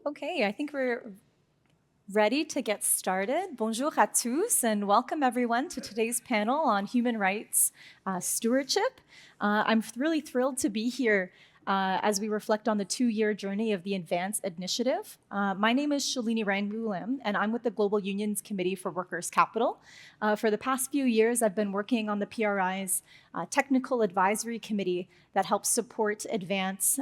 Okay, I think we're ready to get started. Bonjour à tous, and welcome everyone to today's panel on human rights stewardship. I'm really thrilled to be here as we reflect on the 2-year journey of the Advance Initiative. My name is Shalini Wilhelm, and I'm with the Global Unions Committee for Workers' Capital. For the past few years, I've been working on the PRI's Technical Advisory Committee that helps support Advance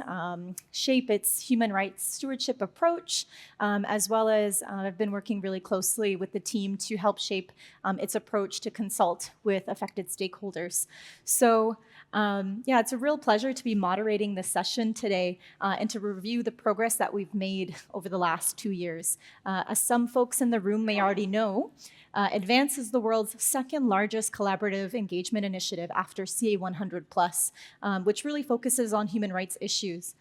shape its human rights stewardship approach, as well as I've been working really closely with the team to help shape its approach to consult with affected stakeholders. So it's a real pleasure to be moderating this session today and to review the progress that we've made over the last 2 years. As some folks in the room may already know, Advance is the world's second largest collaborative engagement initiative after CA100+, which really focuses on human rights issues.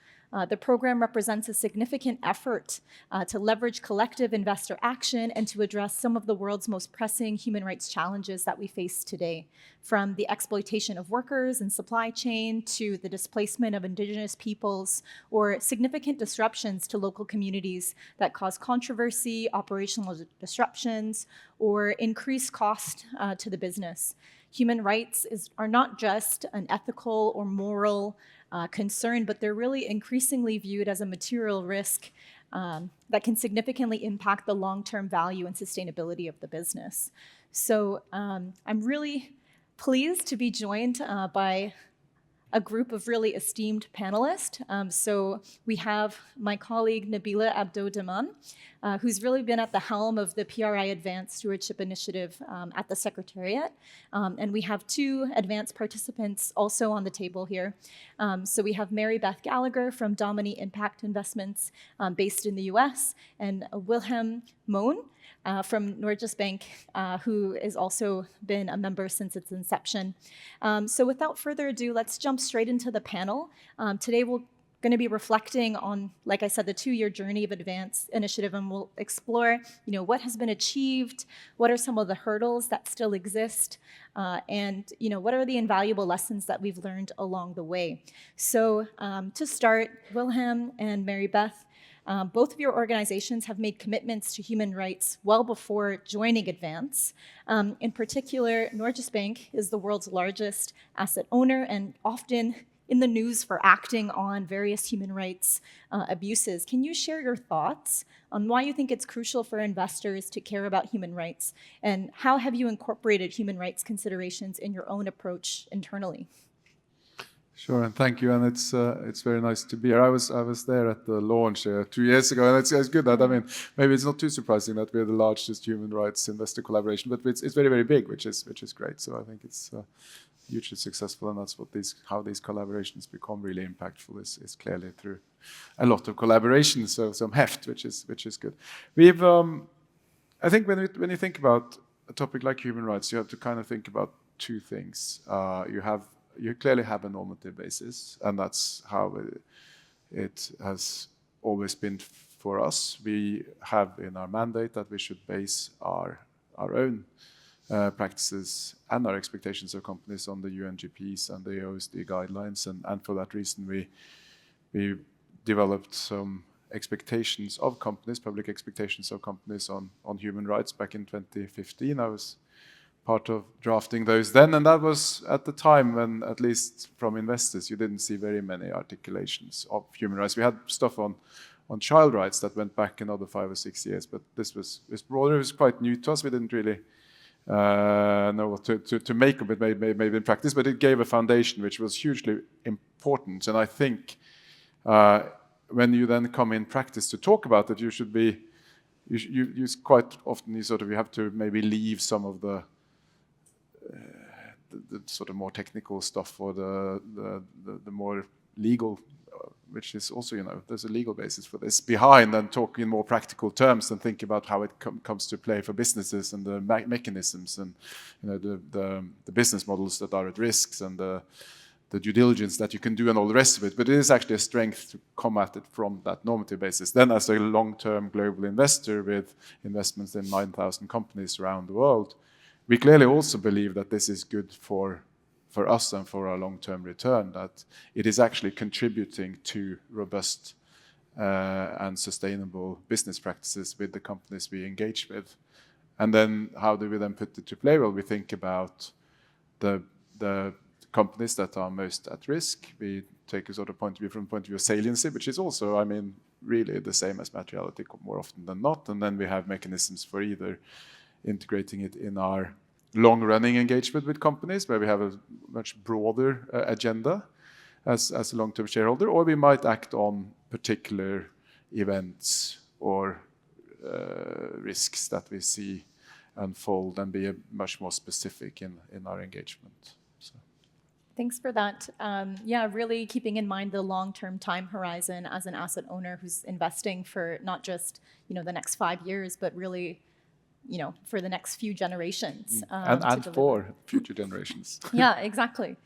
The program represents a significant effort to leverage collective investor action and to address some of the world's most pressing human rights challenges that we face today, from the exploitation of workers and supply chain to the displacement of indigenous peoples or significant disruptions to local communities that cause controversy, operational disruptions, or increased cost to the business. Human rights are not just an ethical or moral concern, but they're really increasingly viewed as a material risk that can significantly impact the long-term value and sustainability of the business. So I'm really pleased to be joined by a group of really esteemed panelists. So we have my colleague Nabylah Dehman, who's really been at the helm of the PRI Advanced Stewardship Initiative at the Secretariat. And we have 2 advanced participants also on the table here. So we have Beth Gallagher from Domini Impact Investments based in the US, and Wilhelm Mohn from Norges Bank, who has also been a member since its inception. So without further ado, let's jump straight into the panel. Today we're going to be reflecting on, like I said, the 2-year journey of Advance Initiative, and we'll explore, what has been achieved, what are some of the hurdles that still exist, and what are the invaluable lessons that we've learned along the way. So to start, Wilhelm and Beth, both of your organizations have made commitments to human rights well before joining Advance. In particular, Norges Bank is the world's largest asset owner and often in the news for acting on various human rights abuses. Can you share your thoughts on why you think it's crucial for investors to care about human rights, and how have you incorporated human rights considerations in your own approach internally? Sure, and thank you, and it's very nice to be here. I was there at the launch 2 years ago, and it's good that, maybe it's not too surprising that we're the largest human rights investor collaboration, but it's very, very big, which is great. So I think it's hugely successful, and that's how these collaborations become really impactful is clearly through a lot of collaboration, so some heft, which is good. We've I think when you think about a topic like human rights, you have to kind of think about 2 things. You clearly have a normative basis, and that's how it has always been for us. We have in our mandate that we should base our own practices and our expectations of companies on the UNGPs and the OSD guidelines, and for that reason we developed some expectations of companies, public expectations of companies on human rights back in 2015. I was part of drafting those then, and that was at the time when, at least from investors, you didn't see very many articulations of human rights. We had stuff on child rights that went back another 5 or 6 years, but this was broader. It was quite new to us. We didn't really know what to make of it, maybe in practice, but it gave a foundation which was hugely important. And I think when you then come in practice to talk about it, you quite often you have to maybe leave some of the sort of more technical stuff or the more legal, which is also, there's a legal basis for this behind, and talk in more practical terms and think about how it comes to play for businesses and the mechanisms and the business models that are at risks and the due diligence that you can do and all the rest of it. But it is actually a strength to come at it from that normative basis. Then as a long-term global investor with investments in 9,000 companies around the world, we clearly also believe that this is good for us and for our long-term return, that it is actually contributing to robust and sustainable business practices with the companies we engage with. And then how do we then put it to play? Well, we think about the companies that are most at risk. We take a sort of point of view from the point of view of saliency, which is also, I mean, really the same as materiality more often than not. And then we have mechanisms for either integrating it in our long-running engagement with companies, where we have a much broader agenda as a long-term shareholder, or we might act on particular events or risks that we see unfold and be much more specific in our engagement. So. Thanks for that. Yeah, really keeping in mind the long-term time horizon as an asset owner who's investing for not just the next 5 years, but really for the next few generations. And for future generations. Yeah, exactly.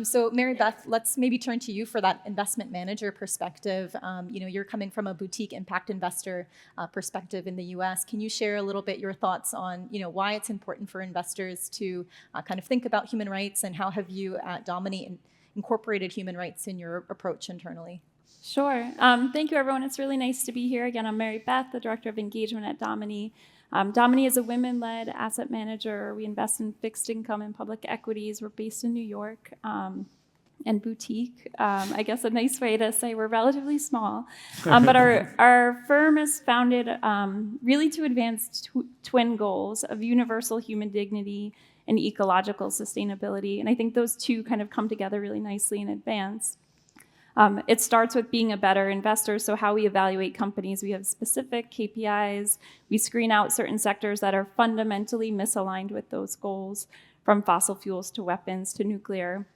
So Mary Beth, let's maybe turn to you for that investment manager perspective. You're coming from a boutique impact investor perspective in the US. Can you share a little bit your thoughts on why it's important for investors to kind of think about human rights, and how have you at Domini incorporated human rights in your approach internally? Sure. Thank you, everyone. It's really nice to be here. Again, I'm Mary Beth, the Director of Engagement at Domini. Domini is a women-led asset manager. We invest in fixed income and public equities. We're based in New York and boutique. I guess a nice way to say we're relatively small. But our firm is founded really to advance twin goals of universal human dignity and ecological sustainability. And I think those two kind of come together really nicely in advance. It starts with being a better investor. So how we evaluate companies, we have specific KPIs. We screen out certain sectors that are fundamentally misaligned with those goals, from fossil fuels to weapons to nuclear.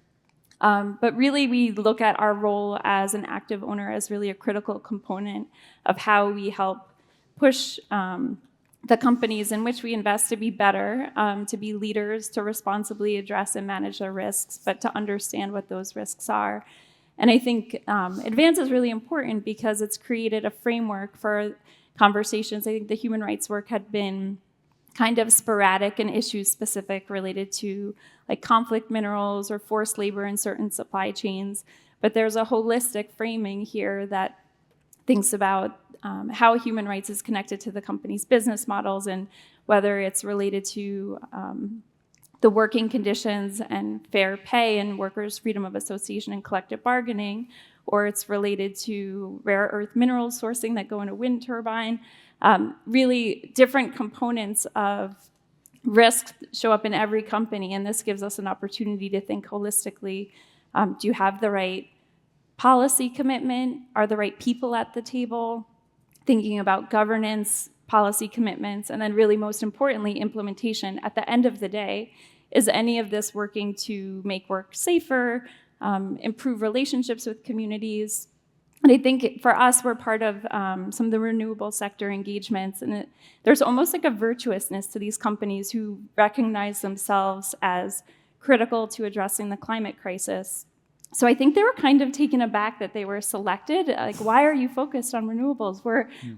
But really, we look at our role as an active owner as really a critical component of how we help push the companies in which we invest to be better, to be leaders, to responsibly address and manage their risks, but to understand what those risks are. And I think advance is really important because it's created a framework for conversations. I think the human rights work had been kind of sporadic and issue specific, related to like conflict minerals or forced labor in certain supply chains. But there's a holistic framing here that thinks about how human rights is connected to the company's business models, and whether it's related to the working conditions and fair pay and workers' freedom of association and collective bargaining, or it's related to rare earth mineral sourcing that go in a wind turbine. Really different components of risk show up in every company, and this gives us an opportunity to think holistically. Do you have the right policy commitment? Are the right people at the table? Thinking about governance, policy commitments, and then really most importantly, implementation. At the end of the day, is any of this working to make work safer, improve relationships with communities? And I think for us, we're part of some of the renewable sector engagements, and there's almost like a virtuousness to these companies who recognize themselves as critical to addressing the climate crisis. So I think they were kind of taken aback that they were selected. Like, why are you focused on renewables?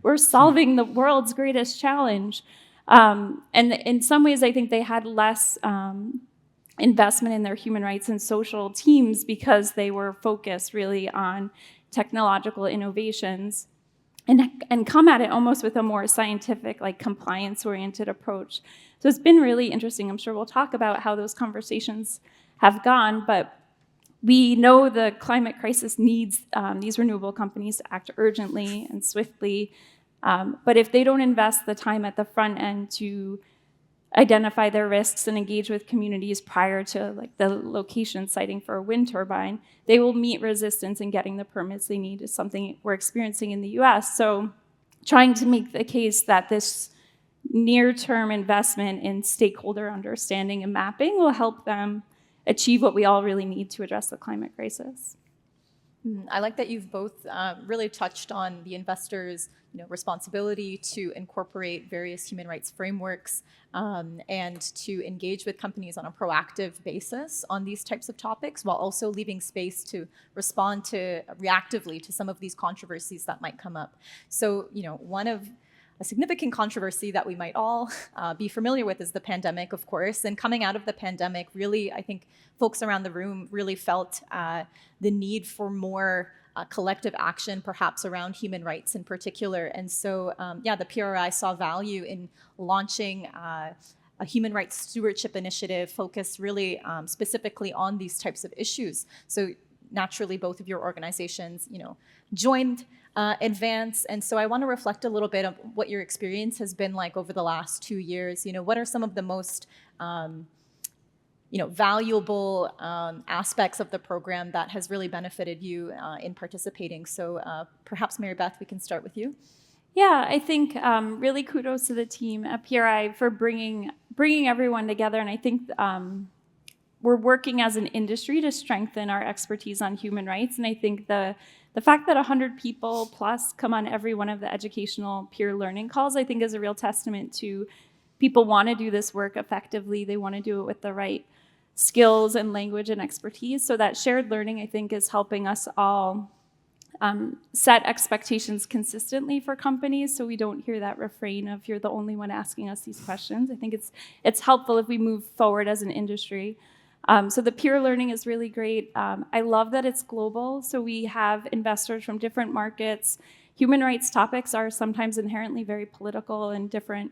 We're solving the world's greatest challenge. And in some ways, I think they had less investment in their human rights and social teams because they were focused really on technological innovations and come at it almost with a more scientific, like compliance-oriented approach. So it's been really interesting. I'm sure we'll talk about how those conversations have gone, but we know the climate crisis needs these renewable companies to act urgently and swiftly. But if they don't invest the time at the front end to identify their risks and engage with communities prior to like the location siting for a wind turbine, they will meet resistance in getting the permits they need. Is something we're experiencing in the US. So trying to make the case that this near-term investment in stakeholder understanding and mapping will help them achieve what we all really need to address the climate crisis. I like that you've both really touched on the investors' responsibility to incorporate various human rights frameworks and to engage with companies on a proactive basis on these types of topics, while also leaving space to respond to reactively to some of these controversies that might come up. So, one of a significant controversy that we might all be familiar with is the pandemic, of course. And coming out of the pandemic, really, I think folks around the room really felt the need for more collective action, perhaps around human rights in particular. And so, the PRI saw value in launching a human rights stewardship initiative focused really specifically on these types of issues. So naturally, both of your organizations, joined Advance. And so I want to reflect a little bit on what your experience has been like over the last 2 years. What are some of the most valuable aspects of the program that has really benefited you in participating? So perhaps Mary Beth, we can start with you. Yeah, I think really kudos to the team at PRI for bringing everyone together. And I think we're working as an industry to strengthen our expertise on human rights. And I think the fact that 100 people plus come on every one of the educational peer learning calls, I think is a real testament to people want to do this work effectively. They want to do it with the right skills and language and expertise. So that shared learning, I think, is helping us all set expectations consistently for companies, so we don't hear that refrain of you're the only one asking us these questions. I think it's helpful if we move forward as an industry. So the peer learning is really great. I love that it's global, so we have investors from different markets. Human rights topics are sometimes inherently very political, and different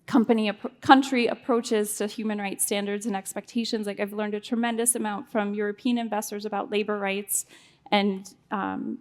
country approaches to human rights standards and expectations. Like, I've learned a tremendous amount from European investors about labor rights, and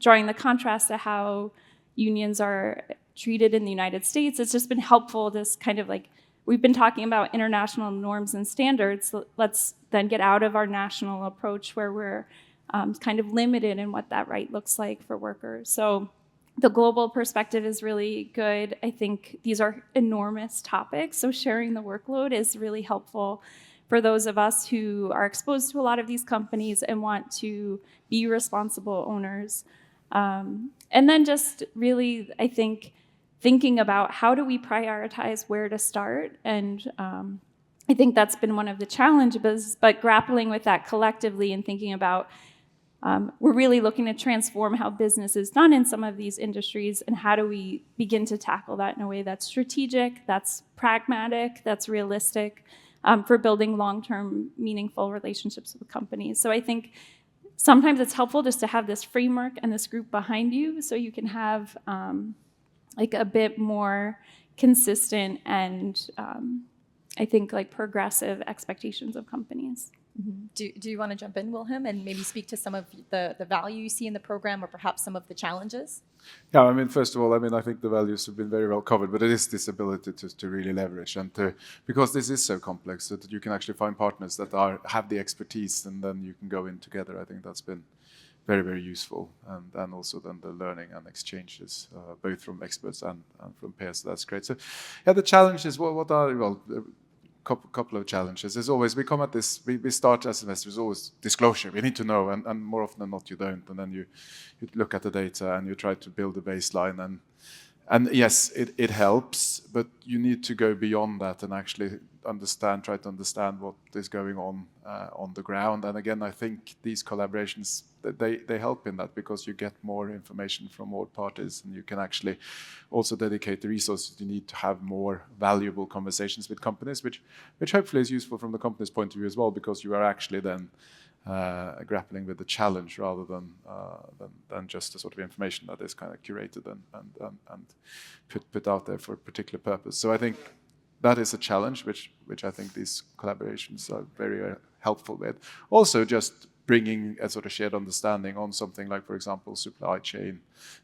drawing the contrast to how unions are treated in the United States. It's just been helpful, this kind of like, we've been talking about international norms and standards. Let's then get out of our national approach where we're kind of limited in what that right looks like for workers. So the global perspective is really good. I think these are enormous topics, so sharing the workload is really helpful for those of us who are exposed to a lot of these companies and want to be responsible owners. And then just really, I think, thinking about how do we prioritize where to start. And I think that's been one of the challenges, but grappling with that collectively and thinking about, we're really looking to transform how business is done in some of these industries, and how do we begin to tackle that in a way that's strategic, that's pragmatic, that's realistic, for building long-term meaningful relationships with companies. So I think sometimes it's helpful just to have this framework and this group behind you, so you can have like a bit more consistent and I think like progressive expectations of companies. Mm-hmm. Do you want to jump in, Wilhelm, and maybe speak to some of the value you see in the program, or perhaps some of the challenges? Yeah, I mean, first of all, I think the values have been very well covered, but it is this ability to really leverage, and because this is so complex, that you can actually find partners that have the expertise, and then you can go in together. I think that's been very, very useful, and also then the learning and exchanges, both from experts and from peers. So that's great. So, yeah, the challenges. What are couple of challenges. There's always, we come at this, we start as investors, always disclosure. We need to know, and more often than not you don't. And then you look at the data and you try to build a baseline. And yes, it helps, but you need to go beyond that and actually try to understand what is going on the ground. And again, I think these collaborations, they help in that, because you get more information from all parties, and you can actually also dedicate the resources you need to have more valuable conversations with companies, which hopefully is useful from the company's point of view as well, because you are actually then grappling with the challenge rather than just the sort of information that is kind of curated and put out there for a particular purpose. So I think that is a challenge which I think these collaborations are very helpful with. Also, just bringing a sort of shared understanding on something like, for example, supply chain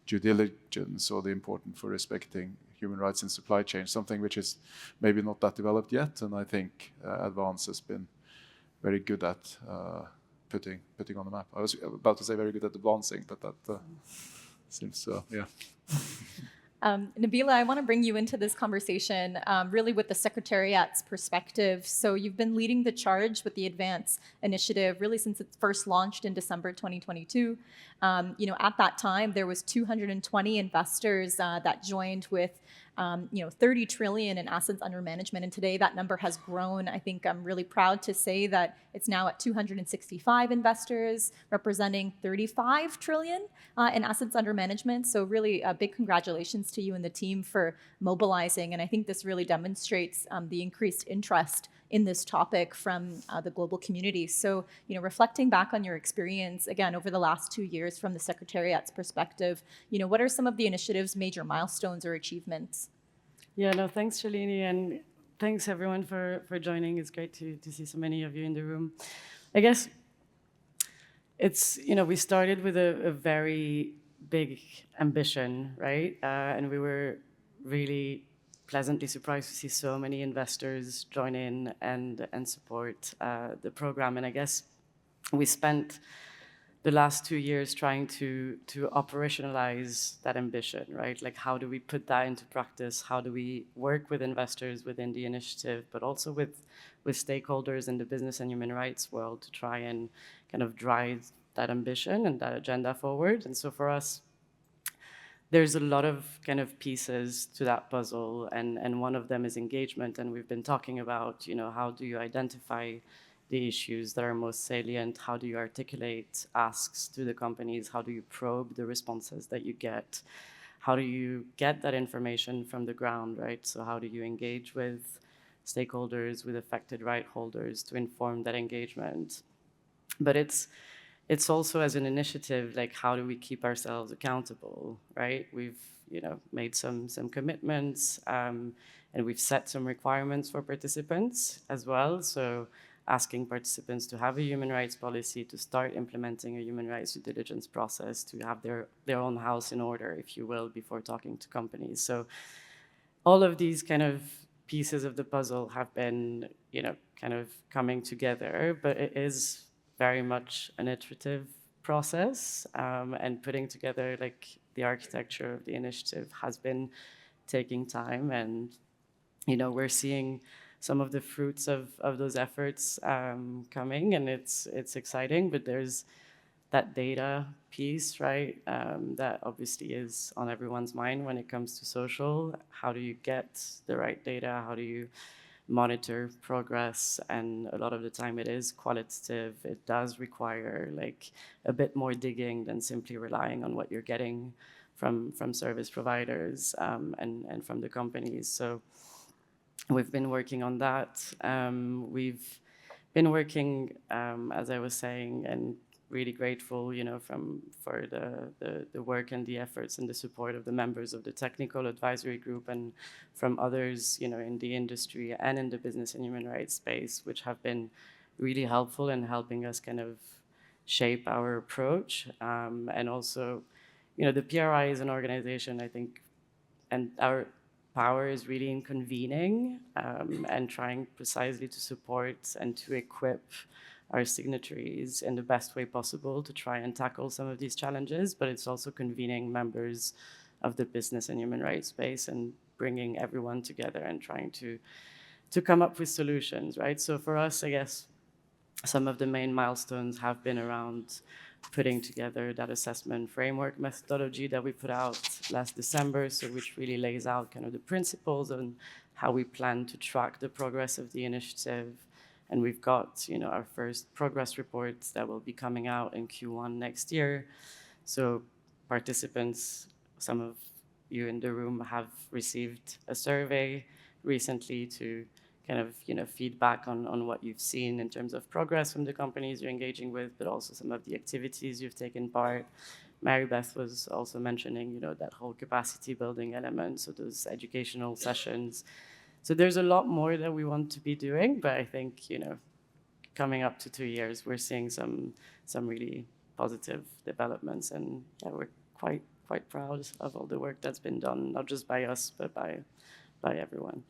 due diligence, or the importance for respecting human rights in supply chain, something which is maybe not that developed yet, and I think Advance has been very good at putting on the map. I was about to say very good at advancing, but that seems yeah. Nabylah, I want to bring you into this conversation really with the Secretariat's perspective. So you've been leading the charge with the Advance initiative really since it first launched in December 2022. At that time, there was 220 investors that joined with 30 trillion in assets under management. And today that number has grown. I think I'm really proud to say that it's now at 265 investors, representing 35 trillion in assets under management. So really a big congratulations to you and the team for mobilizing. And I think this really demonstrates the increased interest in this topic from the global community. So, reflecting back on your experience, again, over the last 2 years from the Secretariat's perspective, what are some of the initiative's major milestones or achievements? Yeah, no, thanks, Shalini, and thanks everyone for joining. It's great to see so many of you in the room. I guess it's, we started with a very big ambition, right? And we were really pleasantly surprised to see so many investors join in and support the program. And I guess we spent the last 2 years trying to operationalize that ambition, right? Like, how do we put that into practice? How do we work with investors within the initiative, but also with stakeholders in the business and human rights world to try and kind of drive that ambition and that agenda forward? And so for us, there's a lot of kind of pieces to that puzzle, and one of them is engagement. And we've been talking about, how do you identify the issues that are most salient? How do you articulate asks to the companies? How do you probe the responses that you get? How do you get that information from the ground, right? So how do you engage with stakeholders, with affected right holders to inform that engagement? But it's also, as an initiative, like, how do we keep ourselves accountable, right? We've made some commitments, and we've set some requirements for participants as well. So asking participants to have a human rights policy, to start implementing a human rights due diligence process, to have their own house in order, if you will, before talking to companies. So all of these kind of pieces of the puzzle have been, kind of coming together, but it is very much an iterative process, and putting together, like, the architecture of the initiative has been taking time, and we're seeing some of the fruits of those efforts coming, and it's exciting. But there's that data piece, right? That obviously is on everyone's mind when it comes to social. How do you get the right data? How do you monitor progress? And a lot of the time it is qualitative. It does require, like, a bit more digging than simply relying on what you're getting from service providers and from the companies. So we've been working on that. We've been working, as I was saying, and really grateful, for the work and the efforts and the support of the members of the technical advisory group and from others, in the industry and in the business and human rights space, which have been really helpful in helping us kind of shape our approach. And also, the PRI is an organization, I think, and our power is really in convening and trying precisely to support and to equip our signatories in the best way possible to try and tackle some of these challenges. But it's also convening members of the business and human rights space and bringing everyone together and trying to come up with solutions, right? So for us, I guess some of the main milestones have been around putting together that assessment framework methodology that we put out last December, so which really lays out kind of the principles and how we plan to track the progress of the initiative. And we've got, our first progress reports that will be coming out in Q1 next year. So participants, some of you in the room, have received a survey recently to kind of, feedback on what you've seen in terms of progress from the companies you're engaging with, but also some of the activities you've taken part. Beth was also mentioning, that whole capacity building element, so those educational sessions. So there's a lot more that we want to be doing, but I think, coming up to 2 years, we're seeing some really positive developments, and yeah, we're quite proud of all the work that's been done, not just by us, but by everyone.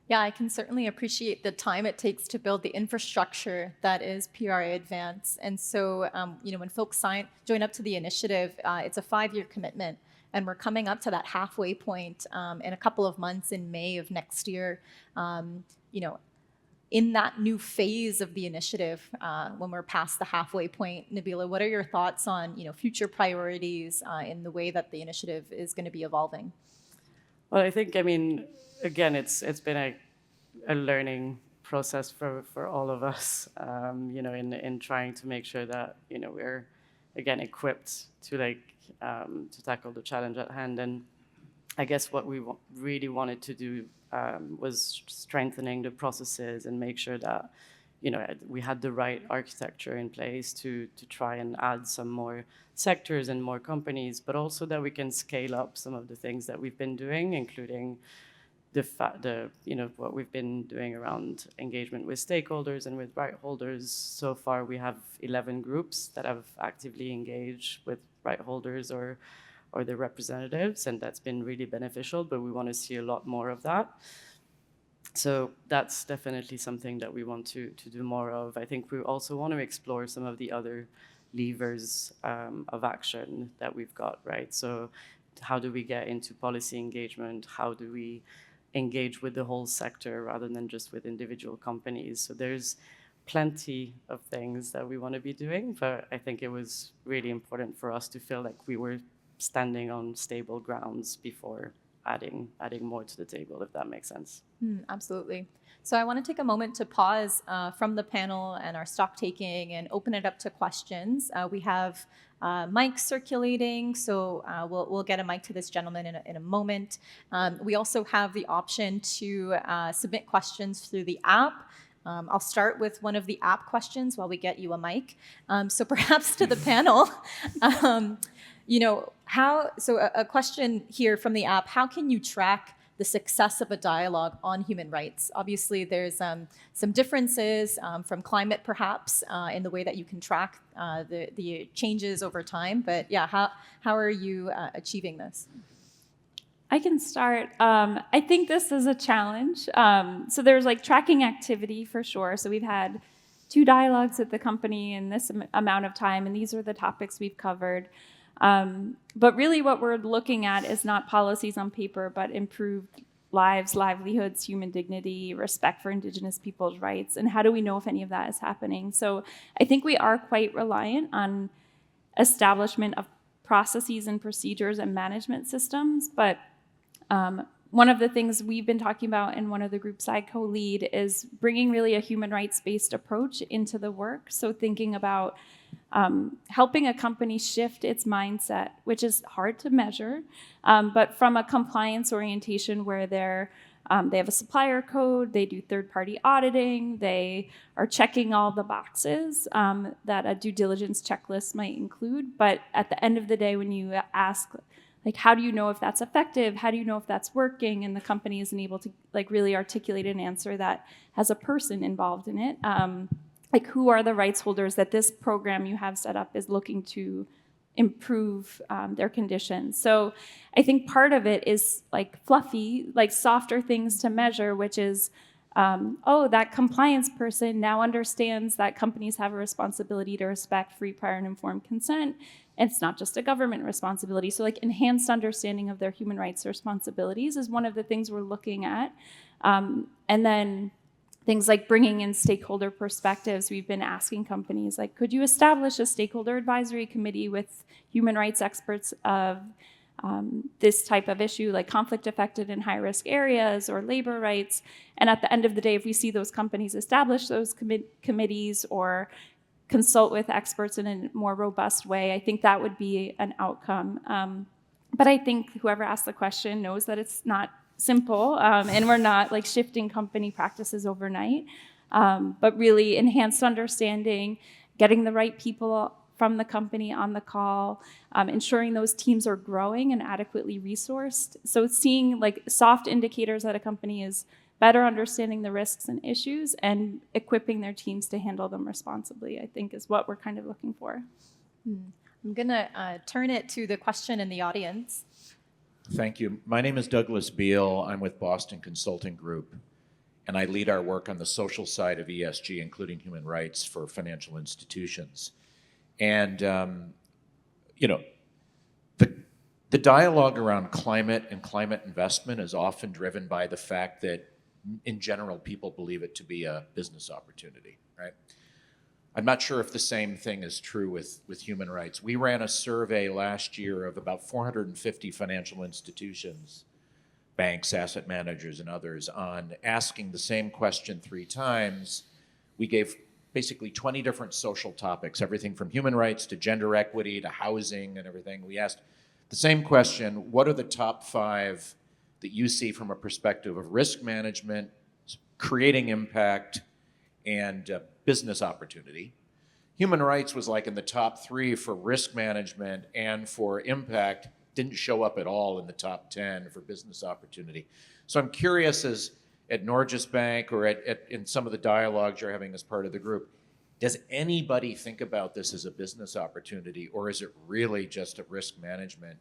Yeah, I can certainly appreciate the time it takes to build the infrastructure that is PRI Advance. And so, when folks join up to the initiative, it's a 5-year commitment. And we're coming up to that halfway point in a couple of months in May of next year. In that new phase of the initiative, when we're past the halfway point, Nabylah, what are your thoughts on future priorities in the way that the initiative is going to be evolving? Well, I think, again, it's been a learning process for all of us, in trying to make sure that we're, again, equipped to tackle the challenge at hand. And I guess what we really wanted to do was strengthening the processes and make sure that, you know, we had the right architecture in place to try and add some more sectors and more companies, but also that we can scale up some of the things that we've been doing, including what we've been doing around engagement with stakeholders and with right holders. So far, we have 11 groups that have actively engaged with right holders or their representatives, and that's been really beneficial, but we want to see a lot more of that. So that's definitely something that we want to do more of. I think we also want to explore some of the other levers of action that we've got, right? So how do we get into policy engagement? How do we engage with the whole sector rather than just with individual companies? So there's plenty of things that we want to be doing, but I think it was really important for us to feel like we were standing on stable grounds before adding more to the table, if that makes sense. Absolutely. So I want to take a moment to pause from the panel and our stock taking and open it up to questions. We have mics circulating, so we'll get a mic to this gentleman in a moment. We also have the option to submit questions through the app. I'll start with one of the app questions while we get you a mic. So perhaps to the panel, a question here from the app: how can you track the success of a dialogue on human rights? Obviously, there's some differences from climate, perhaps, in the way that you can track the changes over time. But yeah, how are you achieving this? I can start. I think this is a challenge. So there's like tracking activity for sure. So we've had 2 dialogues at the company in this amount of time, and these are the topics we've covered. But really what we're looking at is not policies on paper, but improved lives, livelihoods, human dignity, respect for Indigenous people's rights. And how do we know if any of that is happening? So I think we are quite reliant on establishment of processes and procedures and management systems. But one of the things we've been talking about in one of the groups I co-lead is bringing really a human rights-based approach into the work. So thinking about helping a company shift its mindset, which is hard to measure, but from a compliance orientation where they have a supplier code, they do third-party auditing, they are checking all the boxes that a due diligence checklist might include. But at the end of the day, when you ask, like, how do you know if that's effective? How do you know if that's working? And the company isn't able to like really articulate an answer that has a person involved in it. Like, who are the rights holders that this program you have set up is looking to improve their conditions? So I think part of it is like fluffy, like softer things to measure, which is, that compliance person now understands that companies have a responsibility to respect free, prior, and informed consent. It's not just a government responsibility. So like enhanced understanding of their human rights responsibilities is one of the things we're looking at. And then things like bringing in stakeholder perspectives. We've been asking companies, like, could you establish a stakeholder advisory committee with human rights experts of this type of issue, like conflict affected and high risk areas or labor rights? And at the end of the day, if we see those companies establish those committees or consult with experts in a more robust way, I think that would be an outcome. But I think whoever asked the question knows that it's not simple, and we're not like shifting company practices overnight, but really enhanced understanding, getting the right people from the company on the call, ensuring those teams are growing and adequately resourced. So seeing like soft indicators that a company is better understanding the risks and issues and equipping their teams to handle them responsibly, I think is what we're kind of looking for. I'm gonna turn it to the question in the audience. Thank you. My name is Douglas Beal. I'm with Boston Consulting Group, and I lead our work on the social side of ESG, including human rights for financial institutions. And, the dialogue around climate and climate investment is often driven by the fact that, in general, people believe it to be a business opportunity, right? I'm not sure if the same thing is true with human rights. We ran a survey last year of about 450 financial institutions, banks, asset managers, and others, on asking the same question 3 times. We gave basically 20 different social topics, everything from human rights to gender equity to housing and everything. We asked The same question, what are the top 5 that you see from a perspective of risk management, creating impact, and business opportunity? Human rights was like in the top 3 for risk management and for impact, didn't show up at all in the top 10 for business opportunity. So I'm curious, as at Norges Bank or in some of the dialogues you're having as part of the group, does anybody think about this as a business opportunity, or is it really just a risk management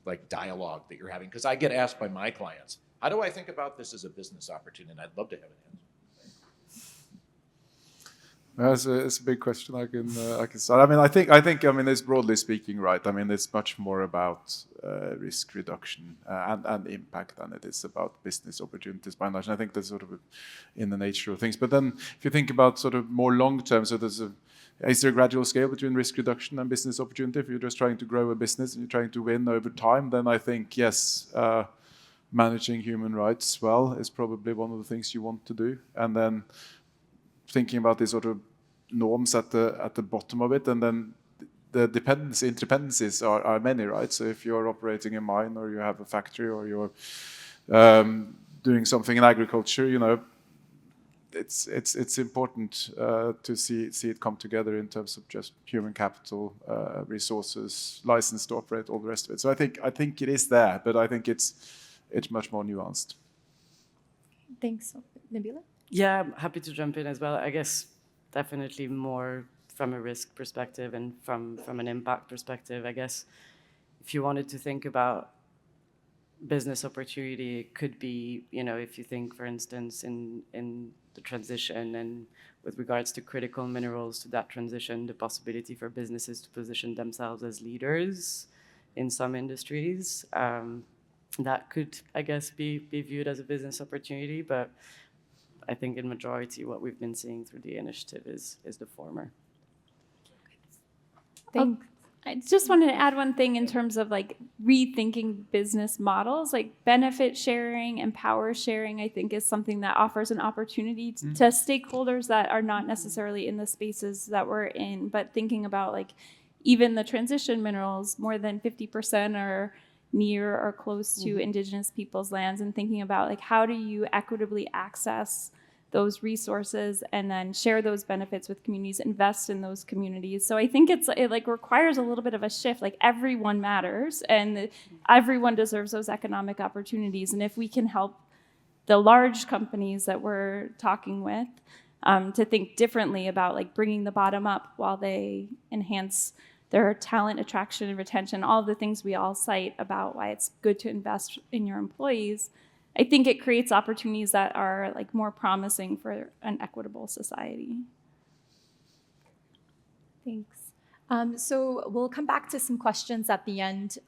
like dialogue that you're having? Because I get asked by my clients, how do I think about this as a business opportunity? And I'd love to have an answer. It's a big question. I can start. I mean, I think it's broadly speaking, right. I mean, it's much more about risk reduction and impact than it is about business opportunities by and large. And I think that's sort of in the nature of things. But then, if you think about sort of more long term, so is there a gradual scale between risk reduction and business opportunity? If you're just trying to grow a business and you're trying to win over time, then I think yes, managing human rights well is probably one of the things you want to do, and then thinking about these sort of norms at the bottom of it, and then the interdependencies are many, right? So if you're operating a mine, or you have a factory, or you're doing something in agriculture, it's important to see it come together in terms of just human capital, resources, license to operate, all the rest of it. So I think it is there, but I think it's much more nuanced. Thanks, Nabylah. Yeah, I'm happy to jump in as well. I guess definitely more from a risk perspective and from an impact perspective. I guess if you wanted to think about business opportunity, it could be, if you think, for instance, in the transition and with regards to critical minerals, to that transition, the possibility for businesses to position themselves as leaders in some industries. That could, I guess, be viewed as a business opportunity, but I think in majority what we've been seeing through the initiative is the former. Thanks. I just wanted to add one thing in terms of like rethinking business models, like benefit sharing and power sharing, I think is something that offers an opportunity to stakeholders that are not necessarily in the spaces that we're in, but thinking about like even the transition minerals, more than 50% are near or close to indigenous peoples' lands, and thinking about like how do you equitably access those resources and then share those benefits with communities, invest in those communities. So I think it like requires a little bit of a shift, like everyone matters and everyone deserves those economic opportunities. And if we can help the large companies that we're talking with to think differently about like bringing the bottom up while they enhance their talent attraction and retention, all of the things we all cite about why it's good to invest in your employees, I think it creates opportunities that are like more promising for an equitable society. Thanks. So we'll come back to some questions at the end.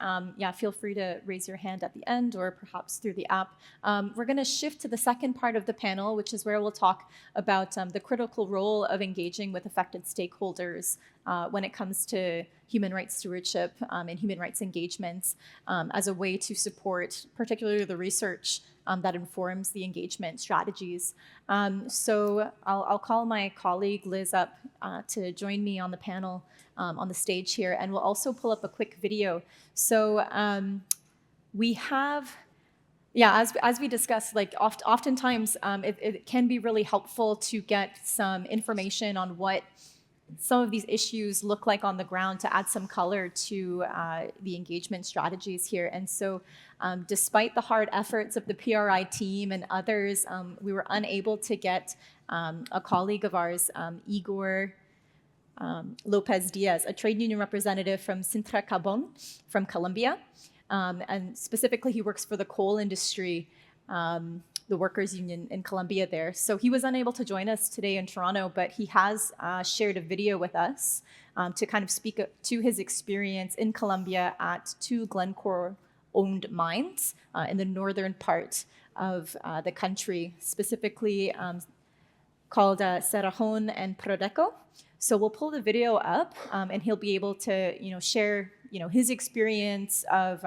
Feel free to raise your hand at the end or perhaps through the app. We're going to shift to the second part of the panel, which is where we'll talk about the critical role of engaging with affected stakeholders when it comes to human rights stewardship and human rights engagements as a way to support particularly the research that informs the engagement strategies. So I'll call my colleague Liz up to join me on the panel on the stage here, and we'll also pull up a quick video. So we have, as we discussed, like oftentimes it can be really helpful to get some information on what some of these issues look like on the ground to add some color to the engagement strategies here. And so despite the hard efforts of the PRI team and others, we were unable to get a colleague of ours, Igor López Díaz, a trade union representative from SINTRACARBON from Colombia. And specifically, he works for the coal industry, the workers' union in Colombia there. So he was unable to join us today in Toronto, but he has shared a video with us to kind of speak to his experience in Colombia at 2 Glencore-owned mines in the northern part of the country, specifically called Cerrejón and Prodeco. So we'll pull the video up, and he'll be able to, share, his experience of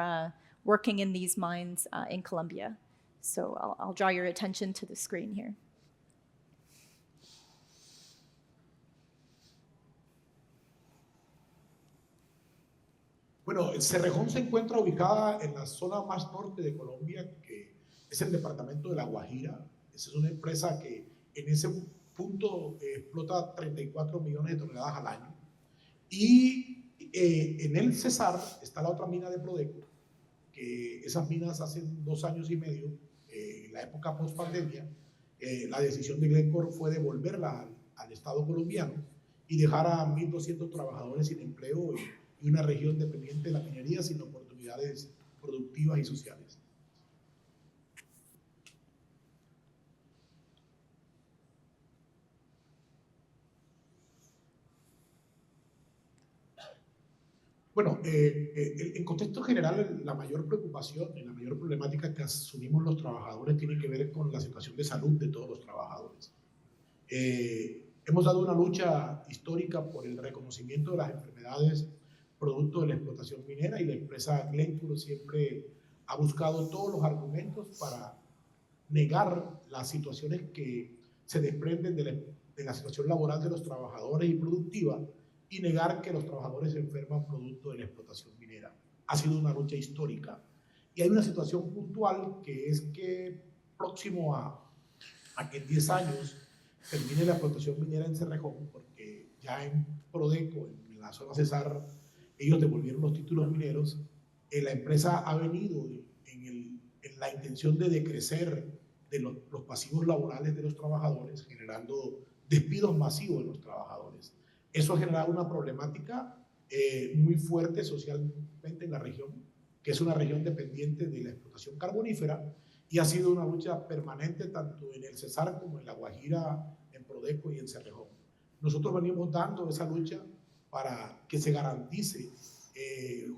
working in these mines in Colombia. So I'll draw your attention to the screen here. Bueno, Cerrejón se encuentra ubicada en la zona más norte de Colombia, que es el departamento de La Guajira. Esa es una empresa que en ese punto explota 34 millones de toneladas al año. Y en el Cesar está la otra mina de Prodeco, que esas minas hace 2 años y medio, en la época post-pandemia, la decisión de Glencore fue devolverla al Estado colombiano y dejar a 1.200 trabajadores sin empleo y una región dependiente de la minería sin oportunidades productivas y sociales. Bueno, en contexto general, la mayor preocupación y la mayor problemática que asumimos los trabajadores tiene que ver con la situación de salud de todos los trabajadores. Hemos dado una lucha histórica por el reconocimiento de las enfermedades producto de la explotación minera y la empresa Glencore siempre ha buscado todos los argumentos para negar las situaciones que se desprenden de la situación laboral de los trabajadores y productiva y negar que los trabajadores se enferman producto de la explotación minera. Ha sido una lucha histórica. Y hay una situación puntual que es que próximo a que en 10 años termine la explotación minera en Cerrejón, porque ya en Prodeco, en la zona Cesar, ellos devolvieron los títulos mineros, la empresa ha venido en la intención de decrecer de los pasivos laborales de los trabajadores, generando despidos masivos de los trabajadores. Eso ha generado una problemática muy fuerte socialmente en la región, que es una región dependiente de la explotación carbonífera, y ha sido una lucha permanente tanto en el Cesar como en La Guajira, en Prodeco y en Cerrejón. Nosotros venimos dando esa lucha para que se garantice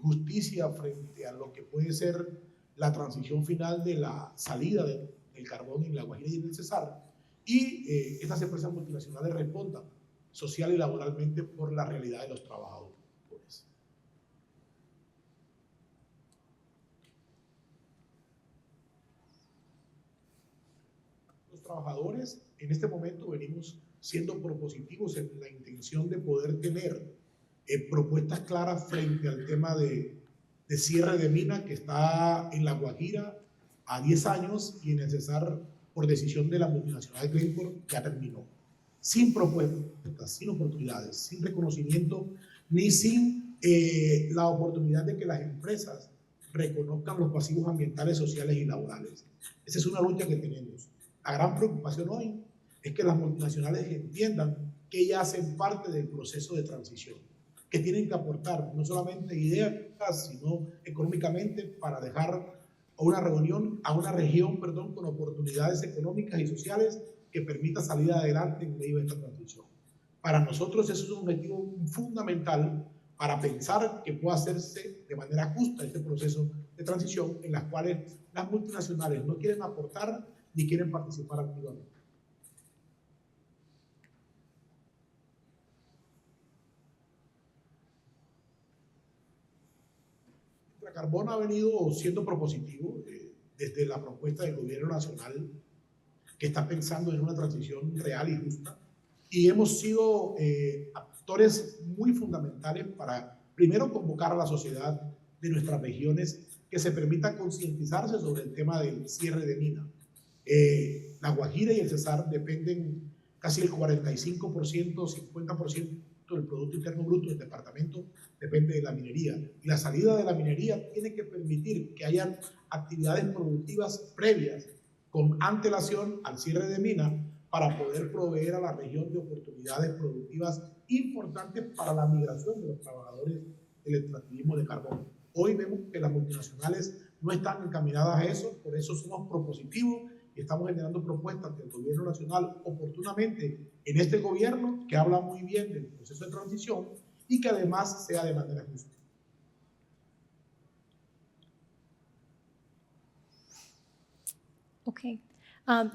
justicia frente a lo que puede ser la transición final de la salida del carbón en La Guajira y en el Cesar, y estas empresas multinacionales respondan social y laboralmente por la realidad de los trabajadores. Los trabajadores en este momento venimos siendo propositivos en la intención de poder tener propuestas claras frente al tema de cierre de mina que está en La Guajira a 10 años y en el Cesar por decisión de la multinacional Glencore ya terminó. Sin propuestas, sin oportunidades, sin reconocimiento, ni sin la oportunidad de que las empresas reconozcan los pasivos ambientales, sociales y laborales. Esa es una lucha que tenemos. La gran preocupación hoy es que las multinacionales entiendan que ellas hacen parte del proceso de transición, que tienen que aportar no solamente ideas, sino económicamente para dejar a una región con oportunidades económicas y sociales que permita salir adelante en medio de esta transición. Para nosotros eso es un objetivo fundamental para pensar que pueda hacerse de manera justa este proceso de transición en las cuales las multinacionales no quieren aportar ni quieren participar activamente. SINTRACARBON ha venido siendo propositivo desde la propuesta del gobierno nacional que está pensando en una transición real y justa, y hemos sido actores muy fundamentales para primero convocar a la sociedad de nuestras regiones que se permita concientizarse sobre el tema del cierre de mina. La Guajira y el Cesar dependen casi el 45%, 50% del Producto Interno Bruto del departamento depende de la minería, y la salida de la minería tiene que permitir que hayan actividades productivas previas con antelación al cierre de mina para poder proveer a la región de oportunidades productivas importantes para la migración de los trabajadores del extractivismo de carbón. Hoy vemos que las multinacionales no están encaminadas a eso, por eso somos propositivos y estamos generando propuestas del gobierno nacional oportunamente en este gobierno que habla muy bien del proceso de transición y que además sea de manera justa. Okay.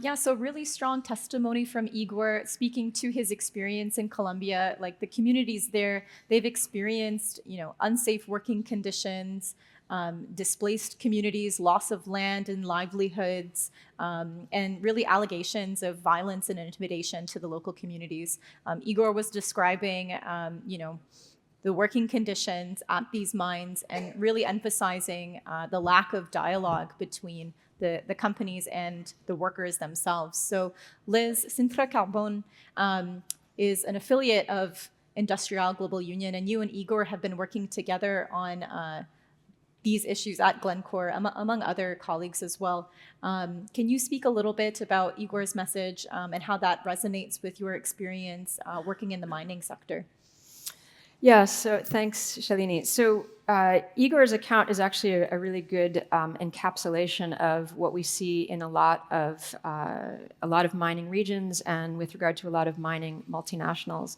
Yeah, so really strong testimony from Igor speaking to his experience in Colombia. Like the communities there, they've experienced, unsafe working conditions, displaced communities, loss of land and livelihoods, and really allegations of violence and intimidation to the local communities. Igor was describing, the working conditions at these mines and really emphasizing the lack of dialogue between the companies and the workers themselves. So Liz, SINTRACARBON is an affiliate of Industrial Global Union, and you and Igor have been working together on these issues at Glencore, among other colleagues as well. Can you speak a little bit about Igor's message and how that resonates with your experience working in the mining sector? Yeah, so thanks, Shalini. So Igor's account is actually a really good encapsulation of what we see in a lot of mining regions and with regard to a lot of mining multinationals.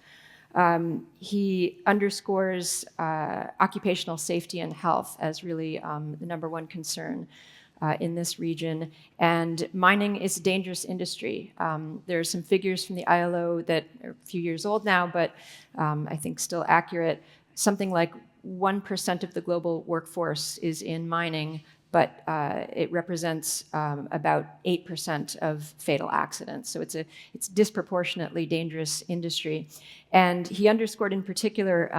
He underscores occupational safety and health as really the number one concern in this region. And mining is a dangerous industry. There are some figures from the ILO that are a few years old now, but I think still accurate. Something like 1% of the global workforce is in mining, but it represents about 8% of fatal accidents. So it's disproportionately dangerous industry. And he underscored in particular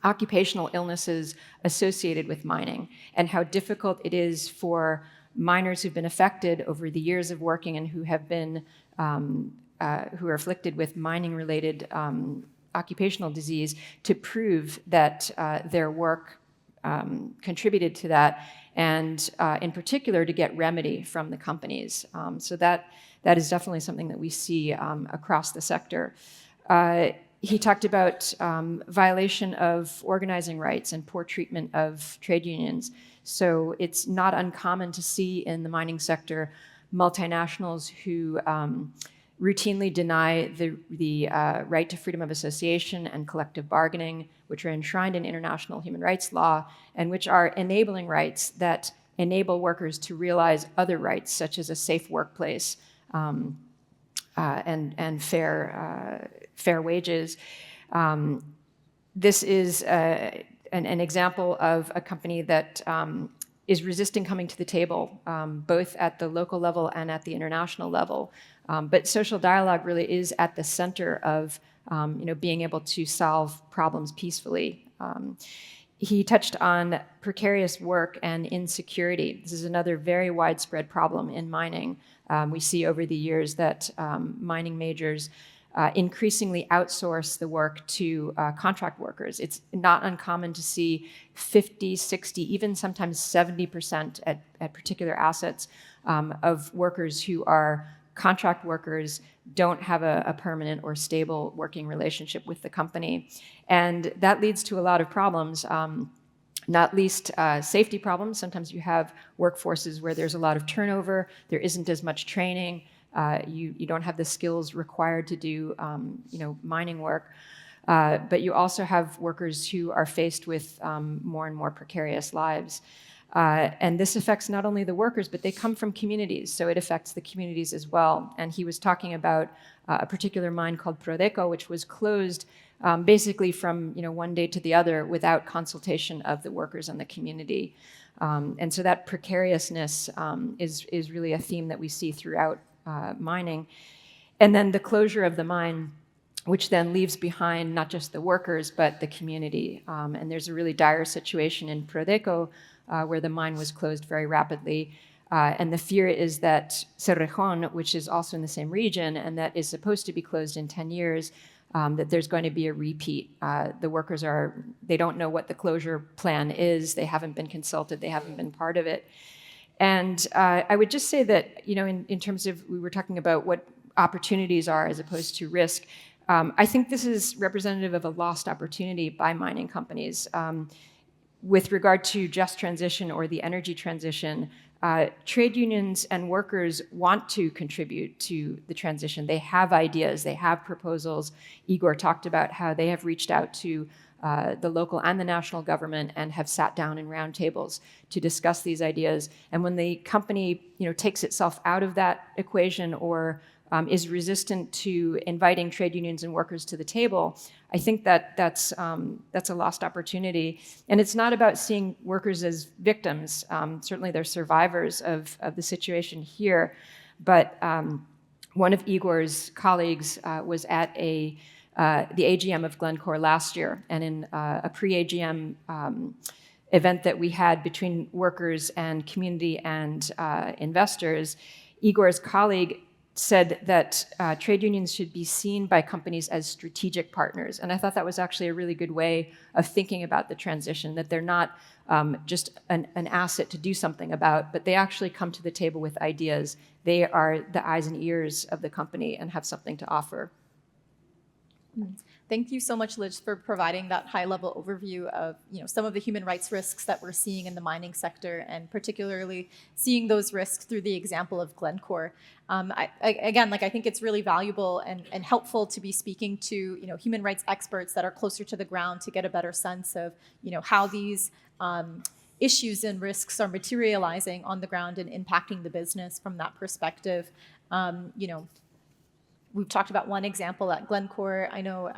occupational illnesses associated with mining and how difficult it is for miners who've been affected over the years of working and who have been who are afflicted with mining-related occupational disease to prove that their work contributed to that, and in particular to get remedy from the companies. So that is definitely something that we see across the sector. He talked about violation of organizing rights and poor treatment of trade unions. So it's not uncommon to see in the mining sector multinationals who routinely deny the right to freedom of association and collective bargaining, which are enshrined in international human rights law, and which are enabling rights that enable workers to realize other rights, such as a safe workplace and fair wages. This is an example of a company that is resisting coming to the table, both at the local level and at the international level. But social dialogue really is at the center of being able to solve problems peacefully. He touched on precarious work and insecurity. This is another very widespread problem in mining. We see over the years that mining majors increasingly outsource the work to contract workers. It's not uncommon to see 50, 60, even sometimes 70% at particular assets of workers who are contract workers, don't have a permanent or stable working relationship with the company. And that leads to a lot of problems, not least safety problems. Sometimes you have workforces where there's a lot of turnover, there isn't as much training, you don't have the skills required to do mining work. But you also have workers who are faced with more and more precarious lives. And this affects not only the workers, but they come from communities, so it affects the communities as well. And he was talking about a particular mine called Prodeco, which was closed basically from one day to the other without consultation of the workers and the community. And so that precariousness is really a theme that we see throughout mining. And then the closure of the mine, which then leaves behind not just the workers, but the community. And there's a really dire situation in Prodeco, where the mine was closed very rapidly. And the fear is that Cerrejón, which is also in the same region and that is supposed to be closed in 10 years, that there's going to be a repeat. The workers they don't know what the closure plan is. They haven't been consulted. They haven't been part of it. And I would just say that, in terms of, we were talking about what opportunities are as opposed to risk. I think this is representative of a lost opportunity by mining companies. With regard to just transition or the energy transition, trade unions and workers want to contribute to the transition. They have ideas, they have proposals. Igor talked about how they have reached out to the local and the national government and have sat down in roundtables to discuss these ideas. And when the company, takes itself out of that equation or is resistant to inviting trade unions and workers to the table, I think that's a lost opportunity. And it's not about seeing workers as victims. Certainly they're survivors of the situation here. But one of Igor's colleagues was at a the AGM of Glencore last year, and in a pre-AGM event that we had between workers and community and investors, Igor's colleague said that trade unions should be seen by companies as strategic partners. And I thought that was actually a really good way of thinking about the transition, that they're not just an asset to do something about, but they actually come to the table with ideas. They are the eyes and ears of the company and have something to offer. Thank you so much, Liz, for providing that high-level overview of some of the human rights risks that we're seeing in the mining sector, and particularly seeing those risks through the example of Glencore. I think it's really valuable and helpful to be speaking to human rights experts that are closer to the ground to get a better sense of how these issues and risks are materializing on the ground and impacting the business from that perspective. We've talked about one example at Glencore. I know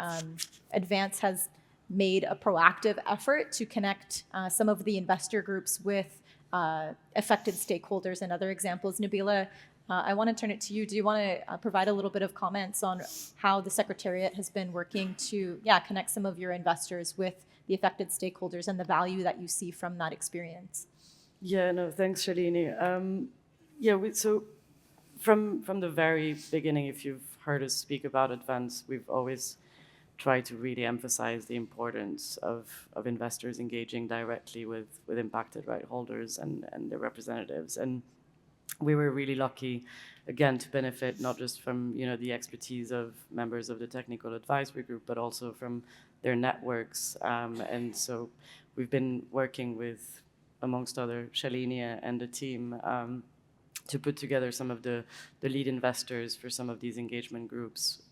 Advance has made a proactive effort to connect some of the investor groups with affected stakeholders and other examples. Nabylah, I want to turn it to you. Do you want to provide a little bit of comments on how the Secretariat has been working to connect some of your investors with the affected stakeholders and the value that you see from that experience? Yeah, no, thanks, Shalini. So from the very beginning, if you've heard us speak about Advance, we've always tried to really emphasize the importance of investors engaging directly with impacted right holders and their representatives. And we were really lucky, again, to benefit not just from the expertise of members of the technical advisory group, but also from their networks. And so we've been working with, amongst other, Shalini and the team to put together some of the lead investors for some of these engagement groups,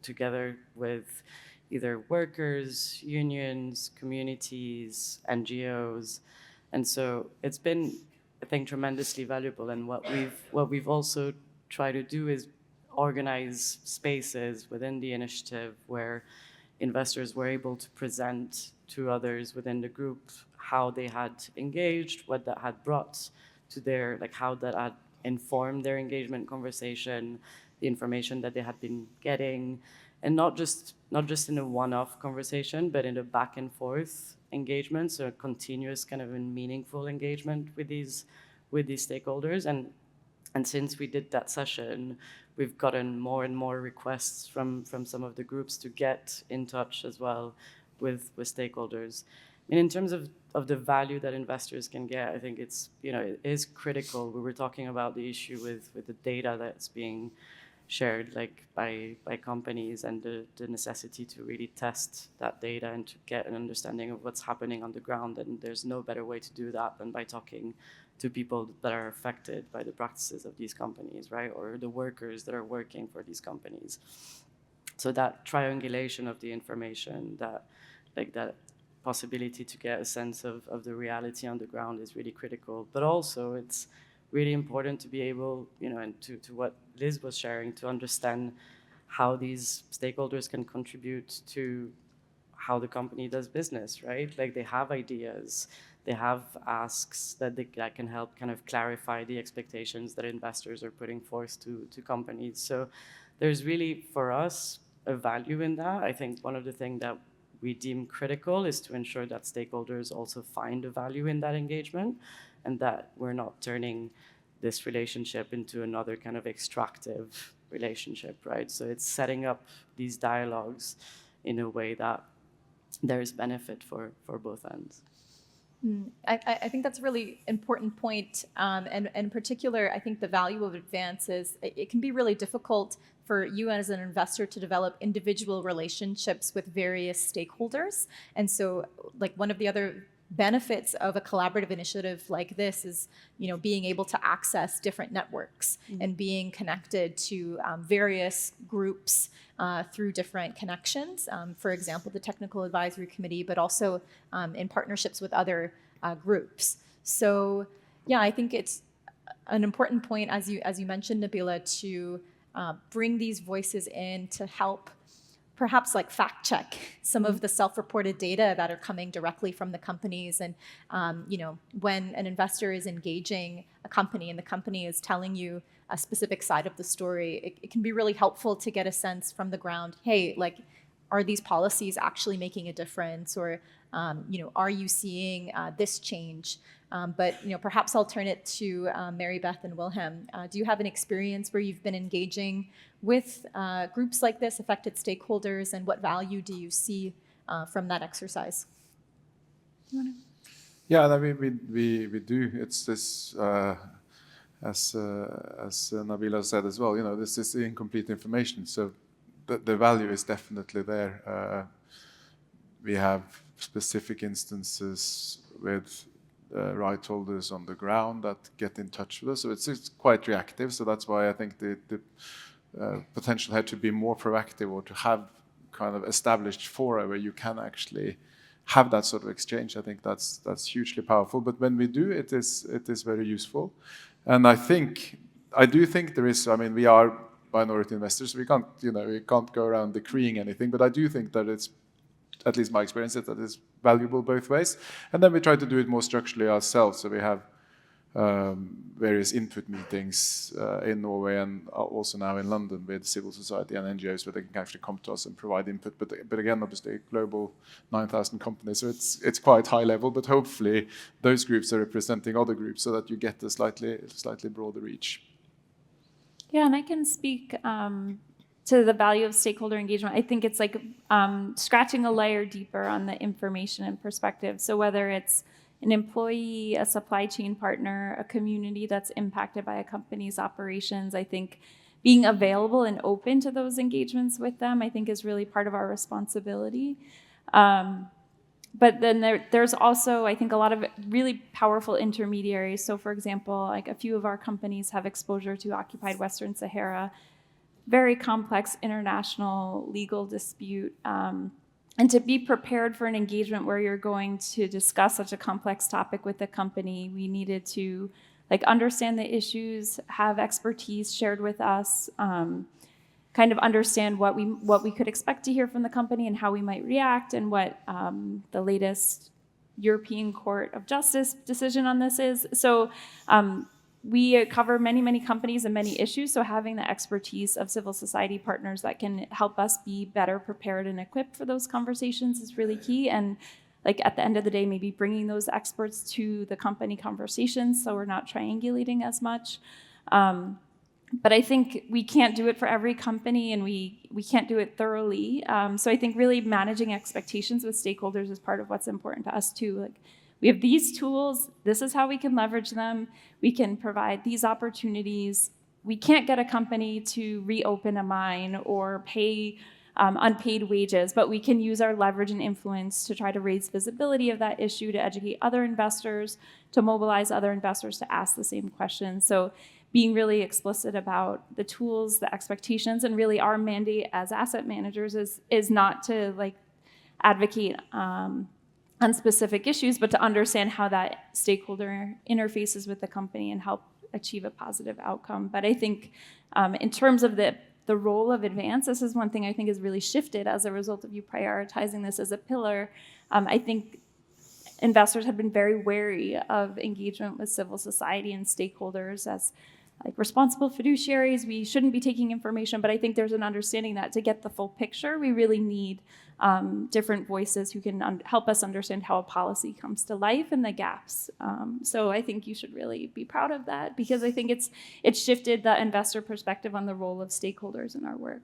together with either workers, unions, communities, NGOs. And so it's been, I think, tremendously valuable. And what we've also tried to do is organize spaces within the initiative where investors were able to present to others within the group how they had engaged, what that had brought to their, how that had informed their engagement conversation, the information that they had been getting, and not just in a one-off conversation, but in a back and forth engagement, so a continuous kind of a meaningful engagement with these stakeholders. And since we did that session, we've gotten more and more requests from some of the groups to get in touch as well with stakeholders. And in terms of the value that investors can get, I think it's, it is critical. We were talking about the issue with the data that's being shared by companies, and the necessity to really test that data and to get an understanding of what's happening on the ground. And there's no better way to do that than by talking to people that are affected by the practices of these companies, right? Or the workers that are working for these companies. So that triangulation of the information, that possibility to get a sense of the reality on the ground is really critical. But also it's really important to be able, and to what Liz was sharing, to understand how these stakeholders can contribute to how the company does business, right? They have ideas, they have asks that can help kind of clarify the expectations that investors are putting forth to companies. So there's really, for us, a value in that. I think one of the things that we deem critical is to ensure that stakeholders also find a value in that engagement, and that we're not turning this relationship into another kind of extractive relationship, right? So it's setting up these dialogues in a way that there's benefit for both ends. I think that's a really important point. And in particular, I think the value of Advance is it can be really difficult for you as an investor to develop individual relationships with various stakeholders. And so one of the other benefits of a collaborative initiative like this is, being able to access different networks and being connected to various groups through different connections. For example, the Technical Advisory Committee, but also in partnerships with other groups. So, yeah, I think it's an important point, as you mentioned, Nabylah, to bring these voices in to help perhaps fact check some of the self-reported data that are coming directly from the companies. And, when an investor is engaging a company and the company is telling you a specific side of the story, it can be really helpful to get a sense from the ground, hey, are these policies actually making a difference, or are you seeing this change? But perhaps I'll turn it to Mary Beth and Wilhelm. Do you have an experience where you've been engaging with groups like this, affected stakeholders, and what value do you see from that exercise? Yeah, I mean, we do. It's this, as Nabylah said as well, this is incomplete information, so the value is definitely there. We have specific instances with right holders on the ground that get in touch with us, so it's quite reactive, so that's why I think the potential had to be more proactive, or to have kind of established fora where you can actually have that sort of exchange. I think that's hugely powerful. But when we do, it is very useful. And I do think there is. I mean, we are minority investors. We can't go around decreeing anything. But I do think that it's, at least my experience, that is valuable both ways. And then we try to do it more structurally ourselves. So we have various input meetings in Norway, and also now in London with civil society and NGOs, where they can actually come to us and provide input. But again, obviously, global 9,000 companies, so it's quite high level. But hopefully, those groups are representing other groups, so that you get a slightly broader reach. Yeah, and I can speak to the value of stakeholder engagement. I think it's like scratching a layer deeper on the information and perspective. So whether it's an employee, a supply chain partner, a community that's impacted by a company's operations, I think being available and open to those engagements with them, I think, is really part of our responsibility. But then there's also, I think, a lot of really powerful intermediaries. So for example, like a few of our companies have exposure to occupied Western Sahara, very complex international legal dispute. And to be prepared for an engagement where you're going to discuss such a complex topic with the company, we needed to understand the issues, have expertise shared with us, kind of understand what we could expect to hear from the company and how we might react, and what the latest European Court of Justice decision on this is. So we cover many, many companies and many issues, so having the expertise of civil society partners that can help us be better prepared and equipped for those conversations is really key. And at the end of the day, maybe bringing those experts to the company conversations, so we're not triangulating as much. But I think we can't do it for every company, and we can't do it thoroughly. So I think really managing expectations with stakeholders is part of what's important to us too. We have these tools, this is how we can leverage them, we can provide these opportunities. We can't get a company to reopen a mine or pay unpaid wages, but we can use our leverage and influence to try to raise visibility of that issue, to educate other investors, to mobilize other investors to ask the same questions. So being really explicit about the tools, the expectations, and really our mandate as asset managers is not to advocate on specific issues, but to understand how that stakeholder interfaces with the company and help achieve a positive outcome. But I think in terms of the role of advance, this is one thing I think has really shifted as a result of you prioritizing this as a pillar. I think investors have been very wary of engagement with civil society and stakeholders as responsible fiduciaries. We shouldn't be taking information, but I think there's an understanding that to get the full picture, we really need different voices who can help us understand how a policy comes to life and the gaps. So I think you should really be proud of that, because I think it's shifted the investor perspective on the role of stakeholders in our work.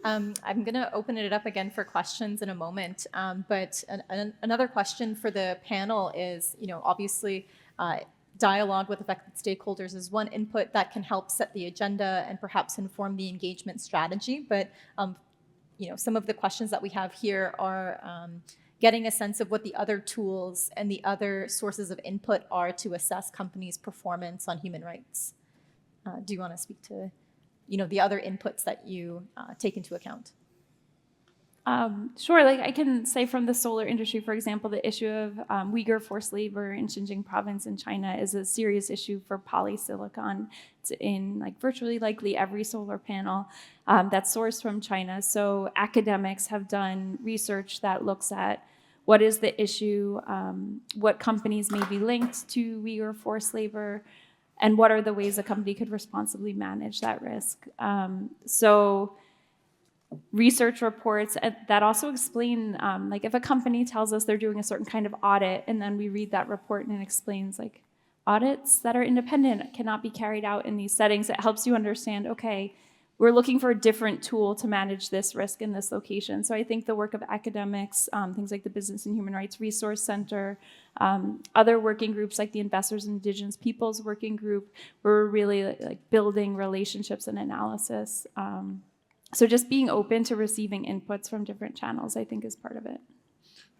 I'm going to open it up again for questions in a moment, but another question for the panel is, obviously, dialogue with affected stakeholders is one input that can help set the agenda and perhaps inform the engagement strategy. But some of the questions that we have here are getting a sense of what the other tools and the other sources of input are to assess companies' performance on human rights. Do you want to speak to the other inputs that you take into account? Sure. I can say from the solar industry, for example, the issue of Uyghur forced labor in Xinjiang province in China is a serious issue for polysilicon. It's in virtually likely every solar panel that's sourced from China. So academics have done research that looks at what is the issue, what companies may be linked to Uyghur forced labor, and what are the ways a company could responsibly manage that risk. So research reports that also explain, like if a company tells us they're doing a certain kind of audit, and then we read that report and it explains like audits that are independent cannot be carried out in these settings, it helps you understand, okay, we're looking for a different tool to manage this risk in this location. So I think the work of academics, things like the Business and Human Rights Resource Center, other working groups like the Investors and Indigenous Peoples Working Group, we're really like building relationships and analysis. So just being open to receiving inputs from different channels, I think, is part of it.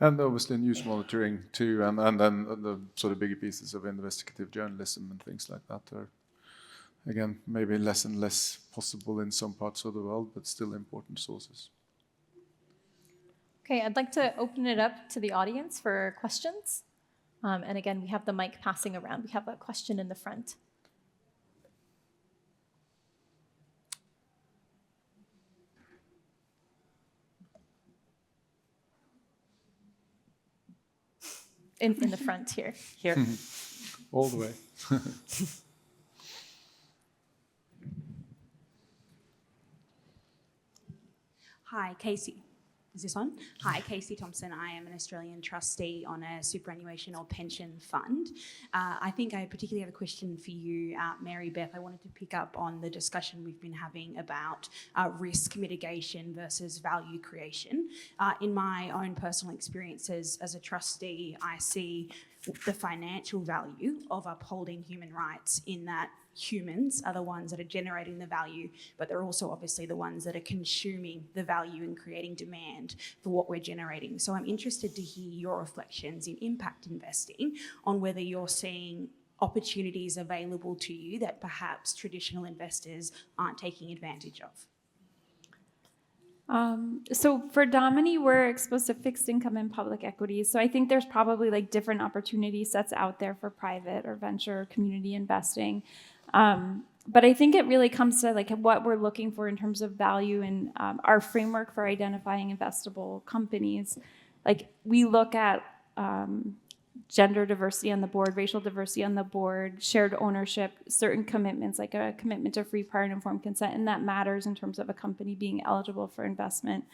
And obviously news monitoring too, and then the sort of bigger pieces of investigative journalism and things like that are, again, maybe less and less possible in some parts of the world, but still important sources. Okay, I'd like to open it up to the audience for questions. And again, we have the mic passing around. We have a question in the front. In the front here. Here. All the way. Hi, Casey. Is this on? Hi, Casey Thompson. I am an Australian trustee on a superannuation or pension fund. I think I particularly have a question for you, Mary Beth. I wanted to pick up on the discussion we've been having about risk mitigation versus value creation. In my own personal experiences as a trustee, I see the financial value of upholding human rights in that humans are the ones that are generating the value, but they're also obviously the ones that are consuming the value and creating demand for what we're generating. So I'm interested to hear your reflections in impact investing on whether you're seeing opportunities available to you that perhaps traditional investors aren't taking advantage of. So for Domini, we're exposed to fixed income and public equities. So I think there's probably like different opportunity sets out there for private or venture or community investing. But I think it really comes to like what we're looking for in terms of value and our framework for identifying investable companies. Like we look at gender diversity on the board, racial diversity on the board, shared ownership, certain commitments, like a commitment to free, prior, and informed consent, and that matters in terms of a company being eligible for investment.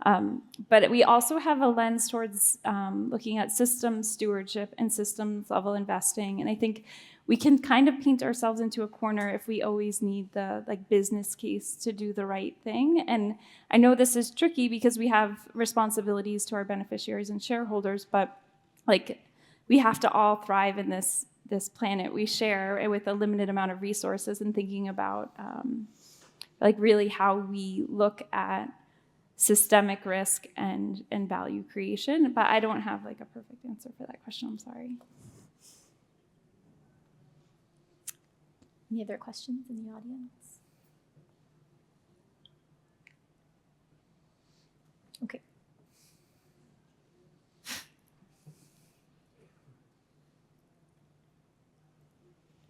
But we also have a lens towards looking at systems stewardship and systems level investing, and I think we can kind of paint ourselves into a corner if we always need the like business case to do the right thing. And I know this is tricky because we have responsibilities to our beneficiaries and shareholders, but like we have to all thrive in this planet we share with a limited amount of resources, and thinking about like really how we look at systemic risk and value creation. But I don't have like a perfect answer for that question, I'm sorry. Any other questions in the audience? Okay.